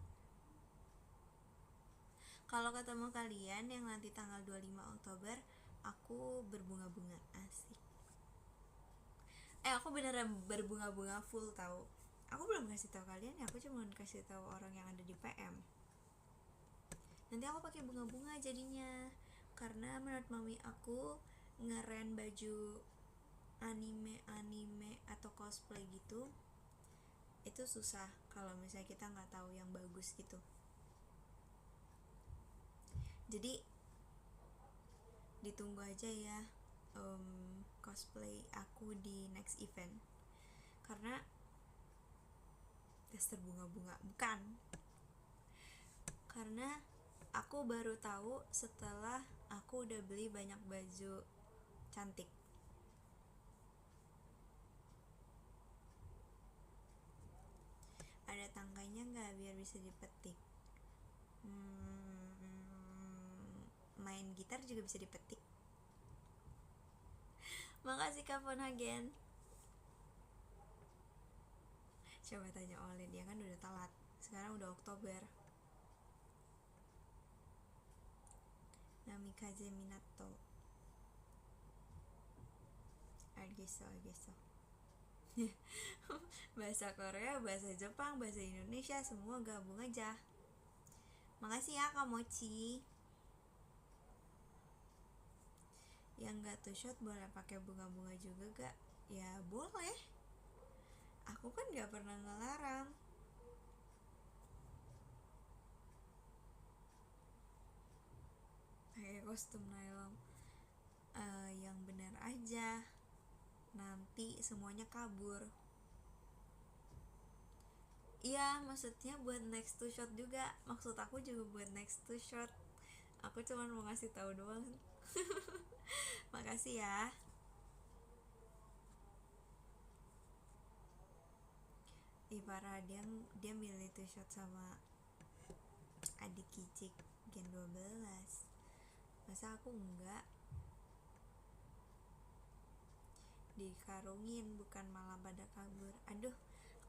Kalau ketemu kalian yang nanti tanggal 25 Oktober, aku berbunga-bunga, asik. Aku beneran berbunga-bunga full tahu. Aku belum kasih tahu kalian ya, aku cuma kasih tahu orang yang ada di PM. Nanti aku pakai bunga-bunga jadinya, karena menurut mami aku ngeren baju anime atau cosplay gitu itu susah kalau misalnya kita nggak tahu yang bagus gitu. Jadi ditunggu aja ya cosplay aku di next event, karena tester bunga-bunga bukan, karena aku baru tahu setelah aku udah beli banyak baju cantik. Ada tangkanya nggak biar bisa dipetik? Main gitar juga bisa dipetik. Makasih Kak Fonhagen. Coba tanya Olin, dia kan udah telat. Sekarang udah Oktober. Namikaze Minato. Argeso. Bahasa Korea, bahasa Jepang, bahasa Indonesia semua gabung aja. Makasih ya Kak Mochi. Yang gak two shot boleh pakai bunga-bunga juga gak? Ya boleh. Aku kan gak pernah ngelarang. Pakai kostum nylon yang benar aja. Nanti semuanya kabur. Iya, maksudnya buat next two shot juga. Maksud aku juga buat next two shot. Aku cuma mau ngasih tahu doang. Makasih ya. Parah, dia milih two shot sama adik kicik Gen 12. Masa aku enggak? Dikarungin bukan malah pada kabur. Aduh,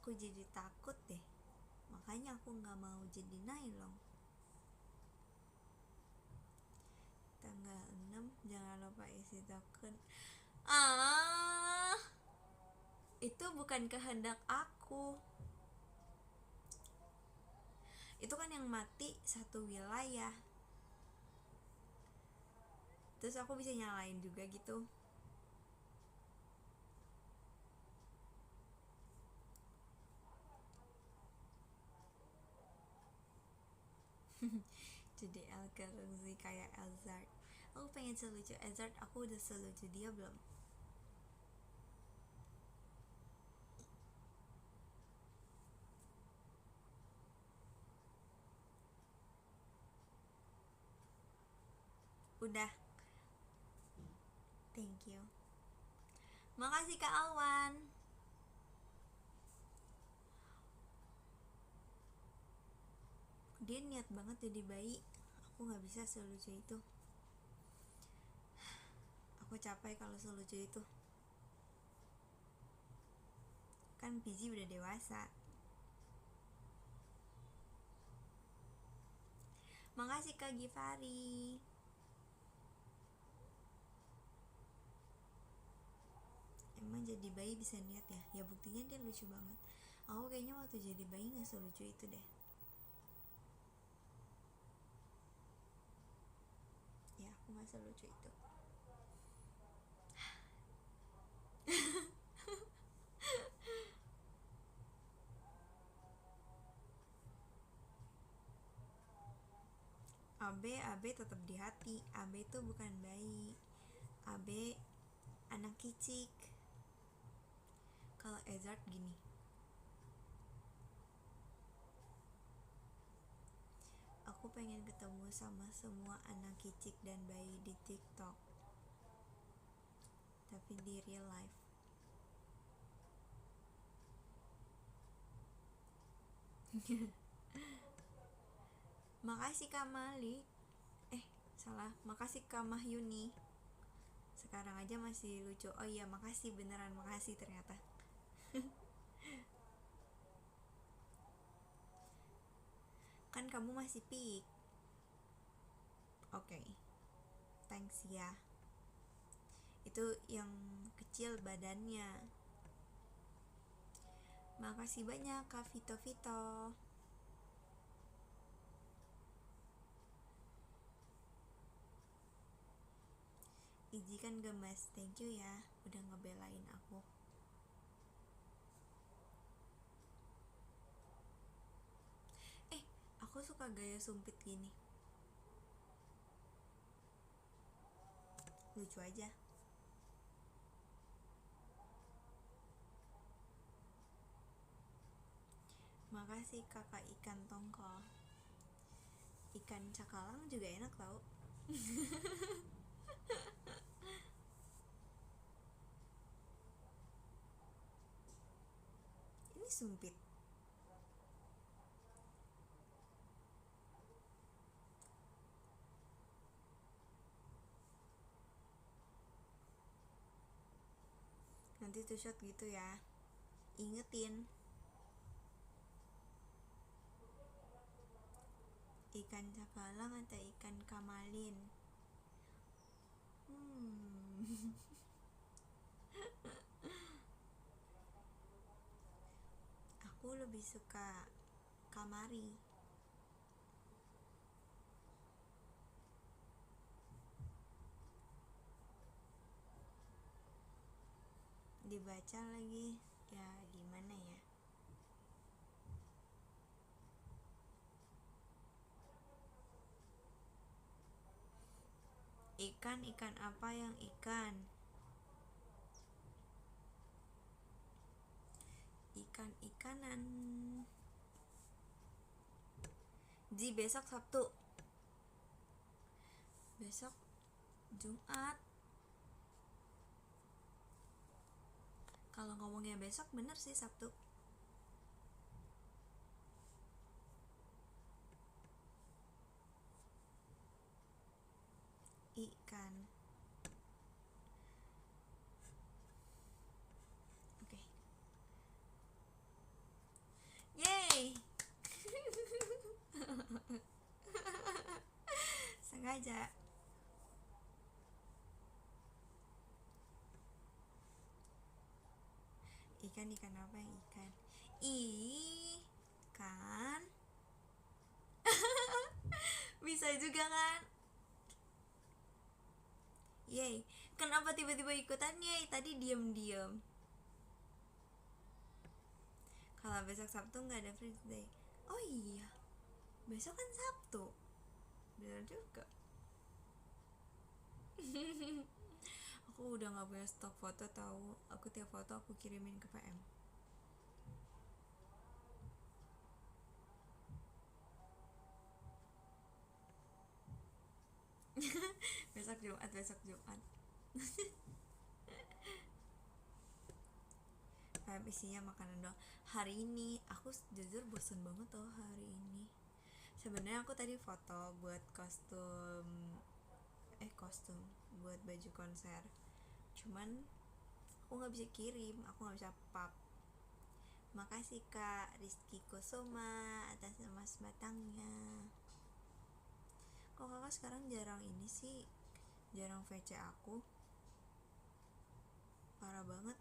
aku jadi takut deh. Makanya aku enggak mau jadi nylon. Tanggal 6 jangan lupa isi token. Itu bukan kehendak aku. Itu kan yang mati satu wilayah. Terus aku bisa nyalain juga gitu. Jadi Elkeruzi kayak Elzard. Aku pengen selucu Elzard. Aku udah selucu dia belum? Udah. Thank you. Makasih Kak Alwan. Dia niat banget jadi bayi. Aku gak bisa selucu itu. Aku capek kalau selucu itu. Kan Piji udah dewasa. Makasih Kak Givari. Emang jadi bayi bisa niat ya? Ya buktinya dia lucu banget. Aku kayaknya waktu jadi bayi gak selucu itu deh. Ya aku gak selucu itu. AB tetap di hati. AB itu bukan bayi. AB anak kicik. Kalau Ezard gini, aku pengen ketemu sama semua anak kicik dan bayi di TikTok, tapi di real life. Makasih Kak Malik. Salah, makasih Kak Mahyuni. Sekarang aja masih lucu. Oh iya, makasih beneran, makasih ternyata. Kan kamu masih pik. Oke. Thanks ya. Itu yang kecil badannya. Makasih banyak Kak Vito Vito. Iji kan gemes, thank you ya udah ngebelain aku. Aku suka gaya sumpit gini, lucu aja. Makasih kakak ikan tongkol. Ikan cakalang juga enak tau. Ini sumpit. Nanti tuh shot gitu ya. Ingetin. Ikan cakalang atau ikan kamalin? Aku lebih suka kamari. Dibaca lagi, ya gimana ya. Ikan apa yang ikan? Ikan-ikanan. Ji, besok Sabtu. Besok Jumat. Kalau ngomongnya besok bener sih Sabtu. Ikan. Oke. Yeay. Sengaja. Ikan apa yang ikan? Ikan. Bisa juga kan? Yeay. Kenapa tiba-tiba ikutan yeay? Tadi diem-diem. Kalau besok Sabtu nggak ada free day. Oh iya, besok kan Sabtu. Bener juga. Aku udah nggak punya stok foto tahu. Aku tiap foto aku kirimin ke PM. besok Jumat. PM isinya makanan doang. Hari ini aku jujur bosen banget tuh hari ini. Sebenarnya aku tadi foto buat kostum buat baju konser. Cuman aku nggak bisa kirim, aku nggak bisa pap. Makasih Kak Rizky Kusuma atas emas batangnya. Kok kakak sekarang jarang ini sih, jarang VC aku. Parah banget.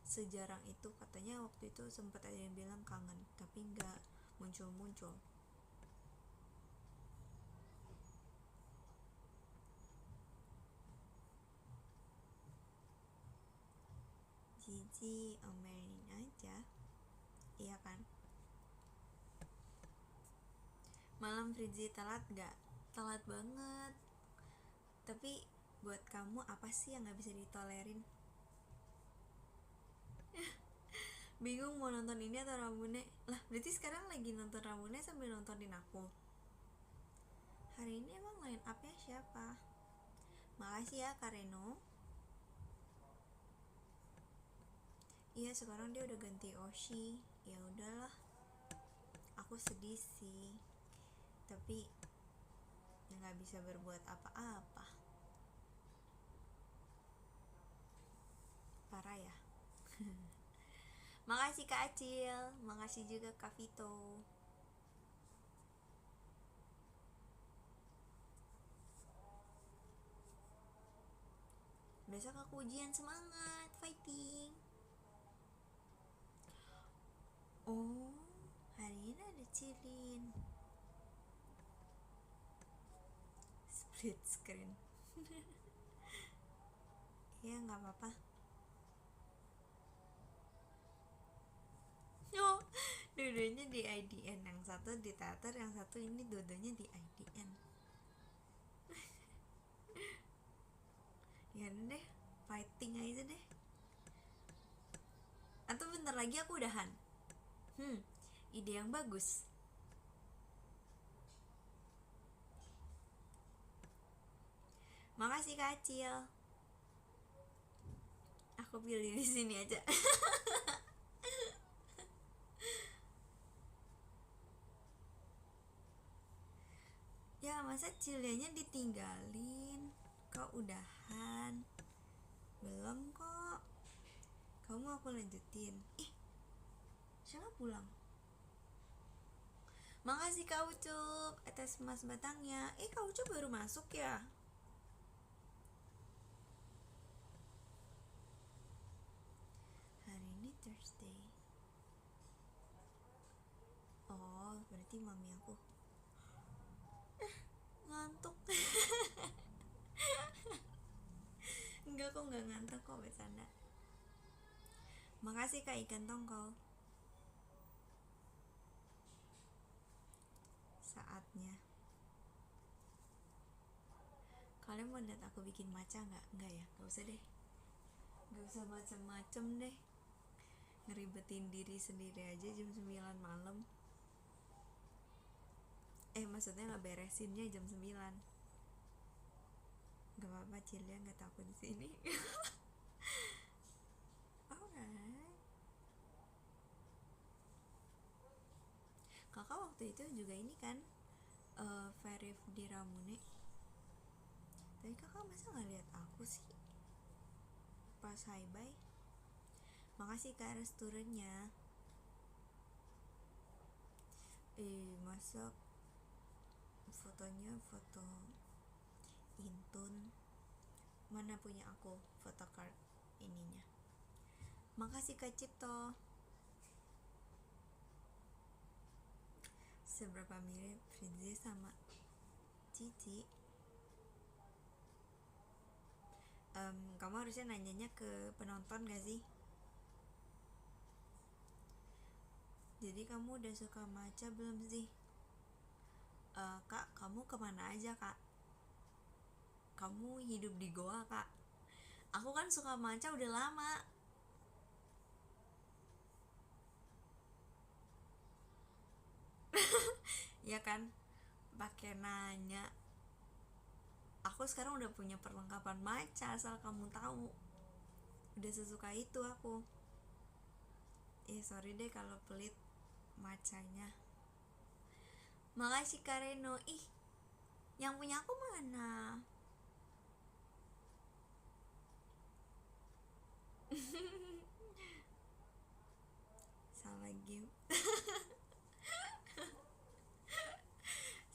Sejarang itu katanya waktu itu sempat ada yang bilang kangen, tapi nggak muncul. Cici omelin aja, iya kan? Malam Fritzi telat gak? telat banget. Tapi buat kamu apa sih yang gak bisa ditolerin? Bingung mau nonton ini atau Ramune? Lah berarti sekarang lagi nonton Ramune sambil nontonin aku. Hari ini emang line up-nya siapa? Makasih ya Kak Reno. Iya sekarang dia udah ganti Oshi. Ya udahlah, aku sedih sih, tapi ya nggak bisa berbuat apa-apa. Parah ya. Makasih Kak Acil, makasih juga Kak Vito. Besok aku ujian, semangat, fighting. Oh, hari ini ada Cilin. Split screen. Ya nggak apa-apa. Oh, dua-duanya di IDN, yang satu di teater, yang satu ini dua-duanya di IDN. Ya udah deh, fighting aja deh. Atau bentar lagi aku udahan. Ide yang bagus. Makasih Kak Acil. Aku pilih di sini aja. Ya masa Cilianya ditinggalin? Kau udahan? Belum kok. Kamu aku lanjutin. Siapa pulang? Makasih Kak Ucup atas emas batangnya. Kak Ucup baru masuk ya? Hari ini Thursday. Oh, berarti mami aku ngantuk. Enggak kok, nggak ngantuk kok, bercanda. Makasih Kak Ikan Tongkol. Saatnya. Kalian mau lihat aku bikin maca nggak? Nggak ya, nggak usah deh. Nggak usah macem-macem deh. Ngeribetin diri sendiri aja jam 9 malam. Maksudnya ngeberesinnya jam 9. Gak apa-apa, Cilia nggak takut di sini. Alright. Kakak waktu itu juga ini kan, verif di Ramune. Tapi kakak masa nggak lihat aku sih pas hi bye? Makasih Kak restorannya. Masa fotonya foto Intun, mana punya aku photocard ininya. Makasih Kak Cipto. Seberapa mirip Fritzi sama Cici? Kamu harusnya nanyanya ke penonton gak sih? Jadi kamu udah suka matcha belum sih? Kak, kamu kemana aja kak? Kamu hidup di goa kak? Aku kan suka matcha udah lama. Ya kan, pakai nanya. Aku sekarang udah punya perlengkapan matcha, asal kamu tahu. Udah sesuka itu aku. Sorry deh kalau pelit matchanya. Makasih Kak Reno. Yang punya aku mana? Salah game.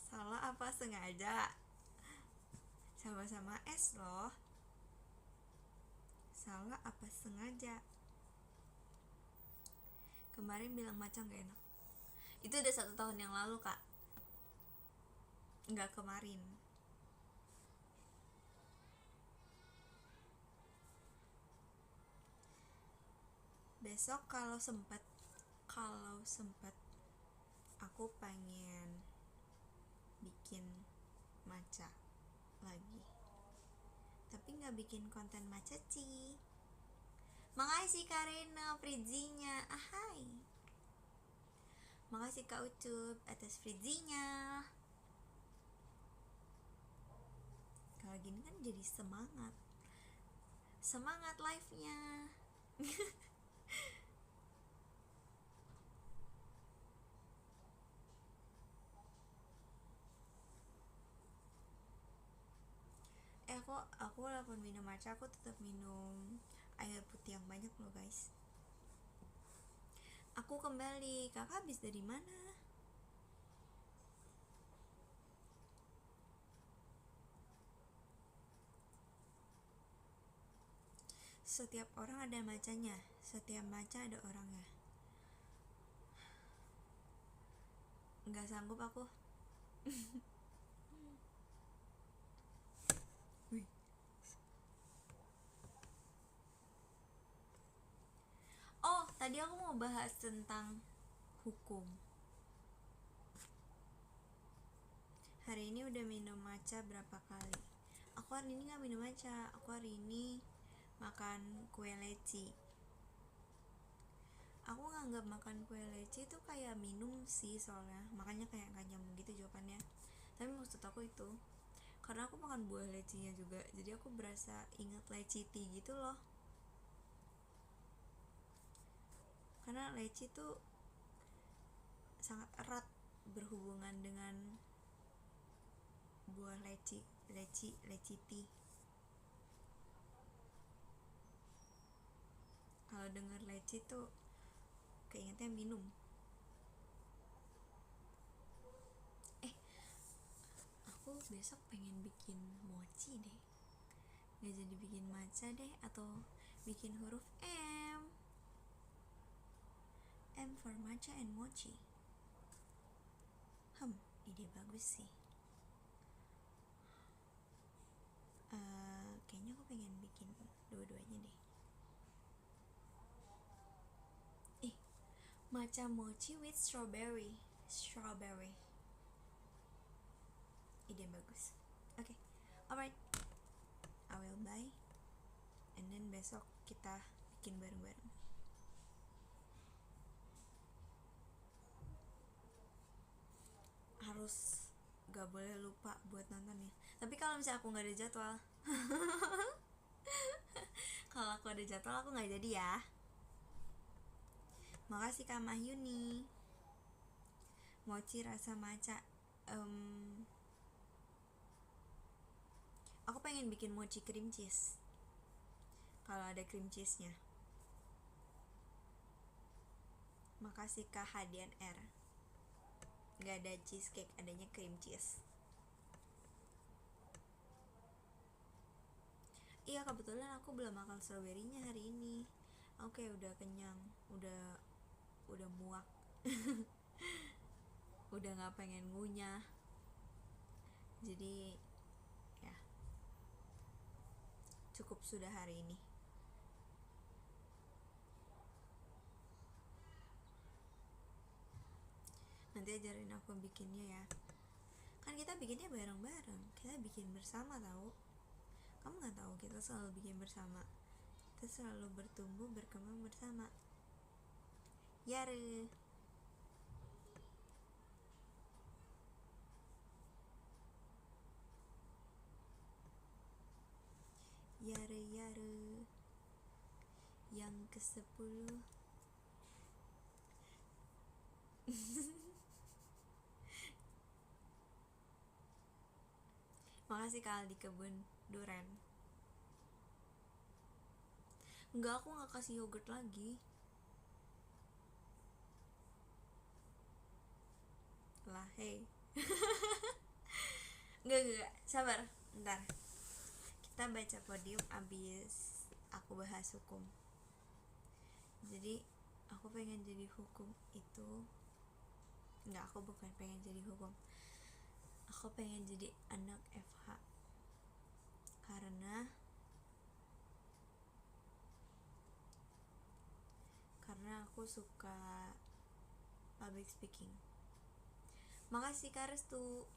Salah apa sengaja? Sama-sama es loh. Salah apa sengaja? Kemarin bilang matcha gak enak. Itu udah 1 tahun yang lalu kak, nggak kemarin. Besok kalau sempet aku pengen bikin matcha lagi, tapi nggak bikin konten matcha sih. Makasih Karena Frizinya, ahai. Makasih Kak Ucup atas Frizinya. Kalau gini kan jadi semangat live-nya. aku walaupun minum matcha, aku tetap minum air putih yang banyak loh guys. Aku kembali, kakak habis dari mana? Setiap orang ada macanya, setiap matcha ada orangnya. Nggak sanggup aku. Oh, tadi aku mau bahas tentang hukum. Hari ini udah minum matcha berapa kali? Aku hari ini gak minum matcha, aku hari ini makan kue leci. Aku nganggap makan kue leci itu kayak minum sih, soalnya makanya kayak gak nyambung gitu jawabannya. Tapi maksud aku itu karena aku makan buah lecinya juga, jadi aku berasa ingat leci tea gitu loh. Karena leci tuh sangat erat berhubungan dengan buah leci tea. Kalau dengar leci tuh keingetnya minum. Aku besok pengen bikin mochi deh. Gak jadi bikin matcha deh, atau bikin huruf M for matcha and mochi. Ide bagus sih. Kayaknya aku pengen bikin dua-duanya deh. Matcha mochi with strawberry. Ide bagus. Okay, alright. I will buy, and then besok kita bikin bareng-bareng. Harus gak boleh lupa buat nonton ya. Tapi kalau misalnya aku nggak ada jadwal, kalau aku ada jadwal aku nggak jadi ya. Makasih Kak Mahyuni. Mochi rasa matcha. Aku pengen bikin mochi cream cheese. Kalau ada cream cheese-nya. Makasih Kak Hadian R. Gak ada cheesecake, adanya cream cheese. Iya, kebetulan aku belum makan strawberry-nya hari ini. Oke, udah kenyang, udah muak. Udah gak pengen ngunyah. Jadi ya, cukup sudah hari ini. Nanti ajarin aku bikinnya ya. Kan kita bikinnya bareng-bareng, kita bikin bersama tahu. Kamu nggak tahu, kita selalu bikin bersama, kita selalu bertumbuh berkembang bersama. Yare. Yang ke-10. Makasih Kak di kebun duren. Enggak, aku gak kasih yogurt lagi. Lah, hey. Enggak, sabar, ntar kita baca podium abis aku bahas hukum. Jadi aku pengen jadi hukum itu, enggak, aku bukan pengen jadi hukum, aku pengen jadi anak FH. Karena aku suka public speaking. Makasih Kak Restu.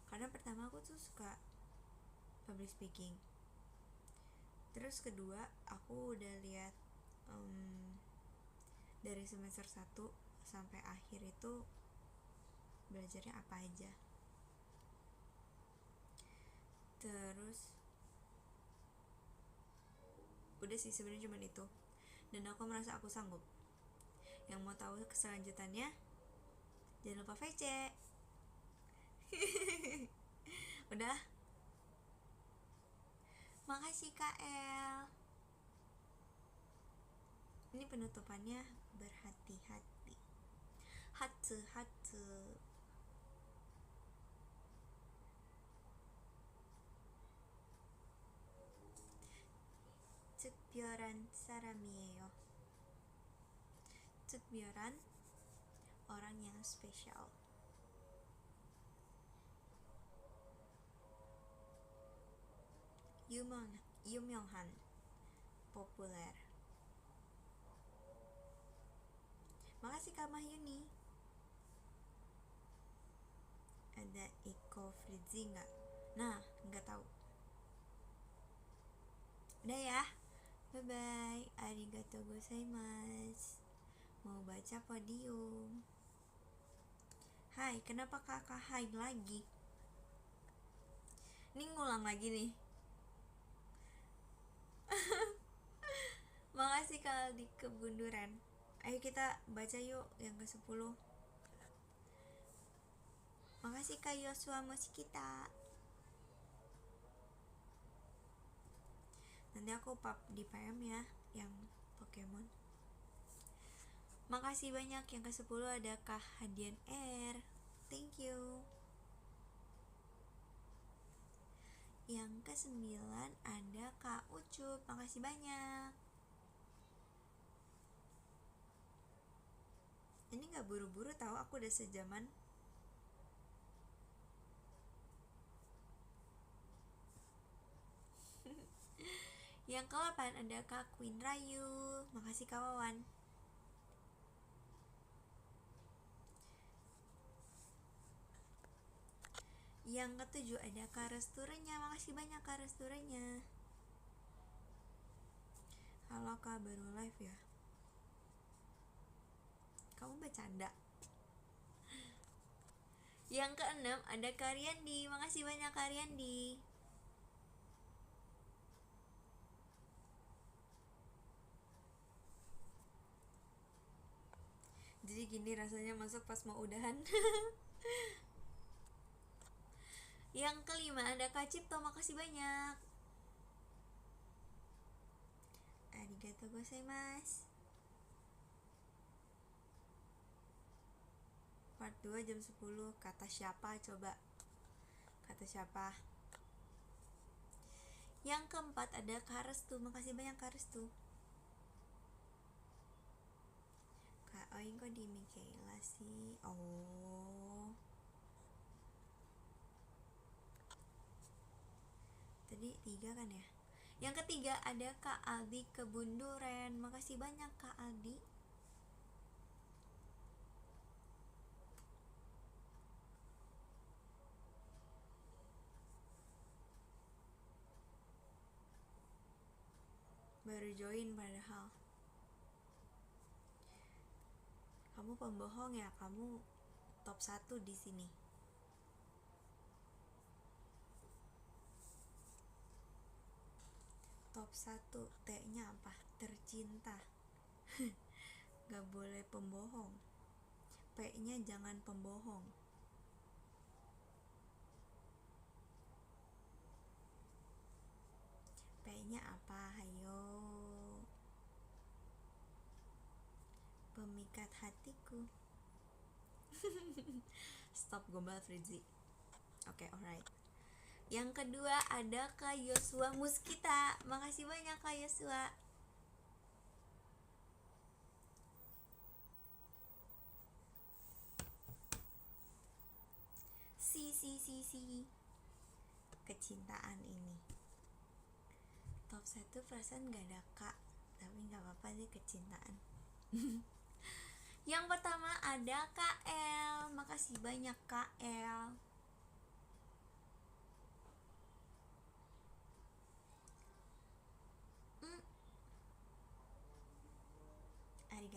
Karena pertama aku tuh suka public speaking, terus kedua aku udah lihat dari semester 1 sampai akhir itu belajarnya apa aja. Terus udah sih, sebenarnya cuma itu, dan aku merasa aku sanggup. Yang mau tahu keselanjutannya, jangan lupa VC. Udah, makasih KL. Ini penutupannya berhati-hati. Hatu. 특별한 사람이에요. 특별한 orang yang spesial. 유명한, populer. Makasih Kak Mahyuni. Ada Eko Fritzi nggak? Nah, nggak tahu. Udah ya, bye bye. Arigatou gozaimasu. Mau baca podium. Hai, kenapa kakak hai lagi? Ini ngulang lagi nih. Makasih Kak Aldi Kebunduran. Ayo kita baca yuk yang ke-10. Makasih Kak Yosua Muskita. Nanti aku pub di PM ya yang Pokemon. Makasih banyak. Yang ke-10 ada Kak Hadian R. Thank you. Yang ke-9 ada Kak Ucup. Makasih banyak. Ini gak buru-buru tahu, aku udah sejaman. Yang ke-8 ada Kak Queen Rayu. Makasih Kak Wawan. Yang ke-7 ada Kak Resturenya. Makasih banyak Kak Resturenya. Halo Kak, baru live ya? Kamu bercanda. Yang ke-6 ada Kak Riyandi. Makasih banyak Kak Riyandi. Jadi gini rasanya masuk pas mau udahan. Yang ke-5 ada Kak Cipto. Makasih banyak. Arigatou gozaimasu. Part 2 jam 10. Kata siapa coba? Kata siapa? Yang ke-4 ada Kak Restu. Makasih banyak Kak Restu. Kak Oing kok di Mikaela sih? Oh, tadi 3 kan ya? Yang ketiga ada Kak Aldi Kebunduran. Makasih banyak Kak Aldi. Baru join padahal. Kamu pembohong ya, kamu top 1 di sini. Top 1, T-nya apa? Tercinta. Gak boleh pembohong. P-nya jangan pembohong. P-nya apa? Hayo. Pemikat hatiku. Stop gombal Fritzi. Oke, alright. Yang kedua ada Kak Yosua Muskita. Makasih banyak Kak Yosua. Si kecintaan ini. Top 1 perasaan gak ada Kak, tapi gak apa-apa sih kecintaan. Yang pertama ada Kak L. Makasih banyak Kak L.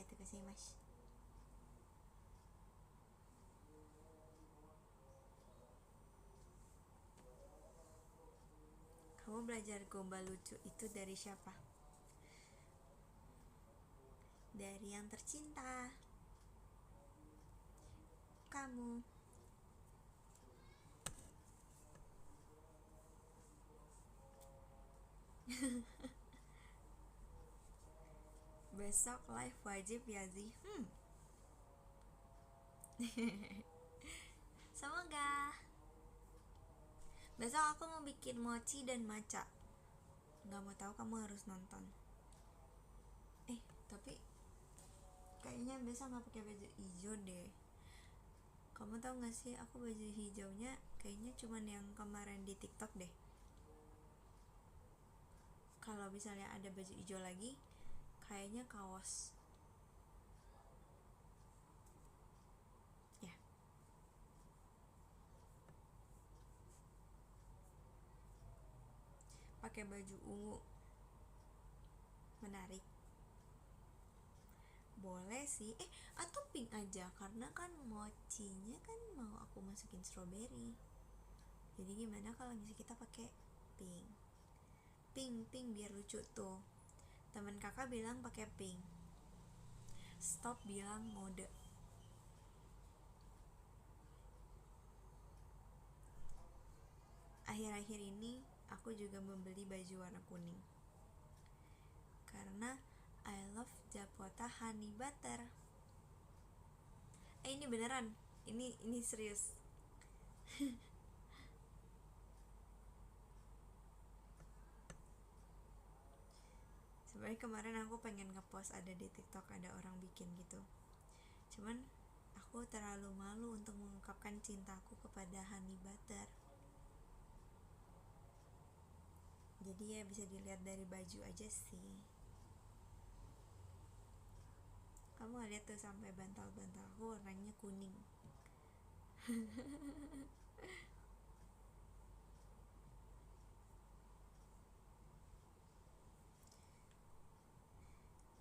arigatou gozaimasu. Kamu belajar gombal lucu itu dari siapa? Dari yang tercinta, kamu. Besok live wajib ya Zi. Semoga. Besok aku mau bikin mochi dan matcha. Nggak mau tahu, kamu harus nonton. Tapi kayaknya besok nggak pakai baju hijau deh. Kamu tahu nggak sih, aku baju hijaunya kayaknya cuman yang kemarin di TikTok deh. Kalau misalnya ada baju hijau lagi, kayaknya kaos. Ya. Pakai baju ungu. Menarik. Boleh sih. Atau pink aja, karena kan mochinya kan mau aku masukin strawberry. Jadi gimana kalau misalnya kita pakai pink? Pink biar lucu tuh. Temen kakak bilang pakai pink. Stop bilang mode. Akhir-akhir ini aku juga membeli baju warna kuning karena I love Japota honey butter. Ini beneran, ini serius. Sebenarnya kemarin aku pengen ngepost ada di TikTok, ada orang bikin gitu. Cuman aku terlalu malu untuk mengungkapkan cintaku kepada honey butter. Jadi ya bisa dilihat dari baju aja sih. Kamu lihat tuh sampai bantal-bantal aku warnanya kuning.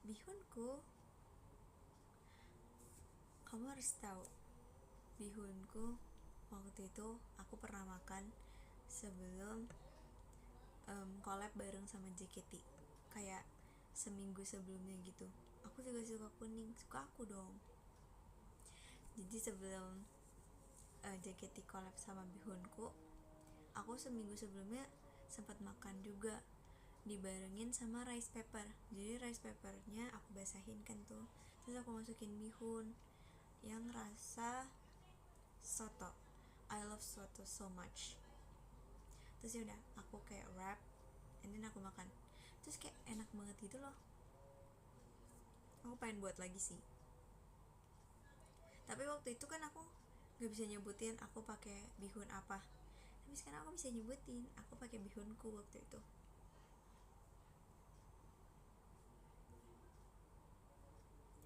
Bihunku, kamu harus tahu, bihunku waktu itu aku pernah makan sebelum collab bareng sama JKT, kayak seminggu sebelumnya gitu. Aku juga suka kuning, suka aku dong. Jadi sebelum JKT collab sama bihunku, aku seminggu sebelumnya sempat makan juga, dibarengin sama rice paper. Jadi rice papernya aku basahin kan tuh, terus aku masukin bihun yang rasa soto. I love soto so much. Terus ya udah aku kayak wrap and then aku makan, terus kayak enak banget gitu loh. Aku pengen buat lagi sih, tapi waktu itu kan aku nggak bisa nyebutin aku pakai bihun apa. Tapi sekarang aku bisa nyebutin aku pakai bihunku waktu itu.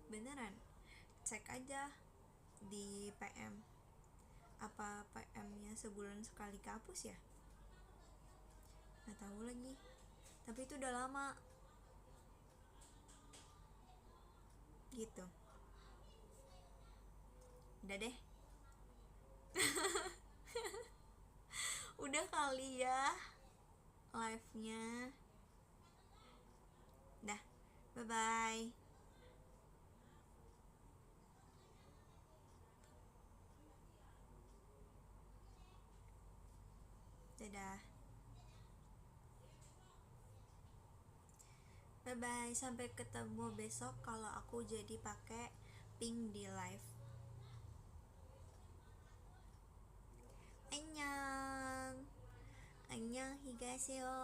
Beneran, cek aja di PM. Apa PM-nya sebulan sekali kehapus ya? Nggak tahu lagi. Tapi itu udah lama. Gitu. Udah deh. Udah kali ya live-nya. Dah. Bye-bye. Dadah. Bye bye, sampai ketemu besok kalau aku jadi pakai pink di live. Annyeong. Annyeong higaseyo.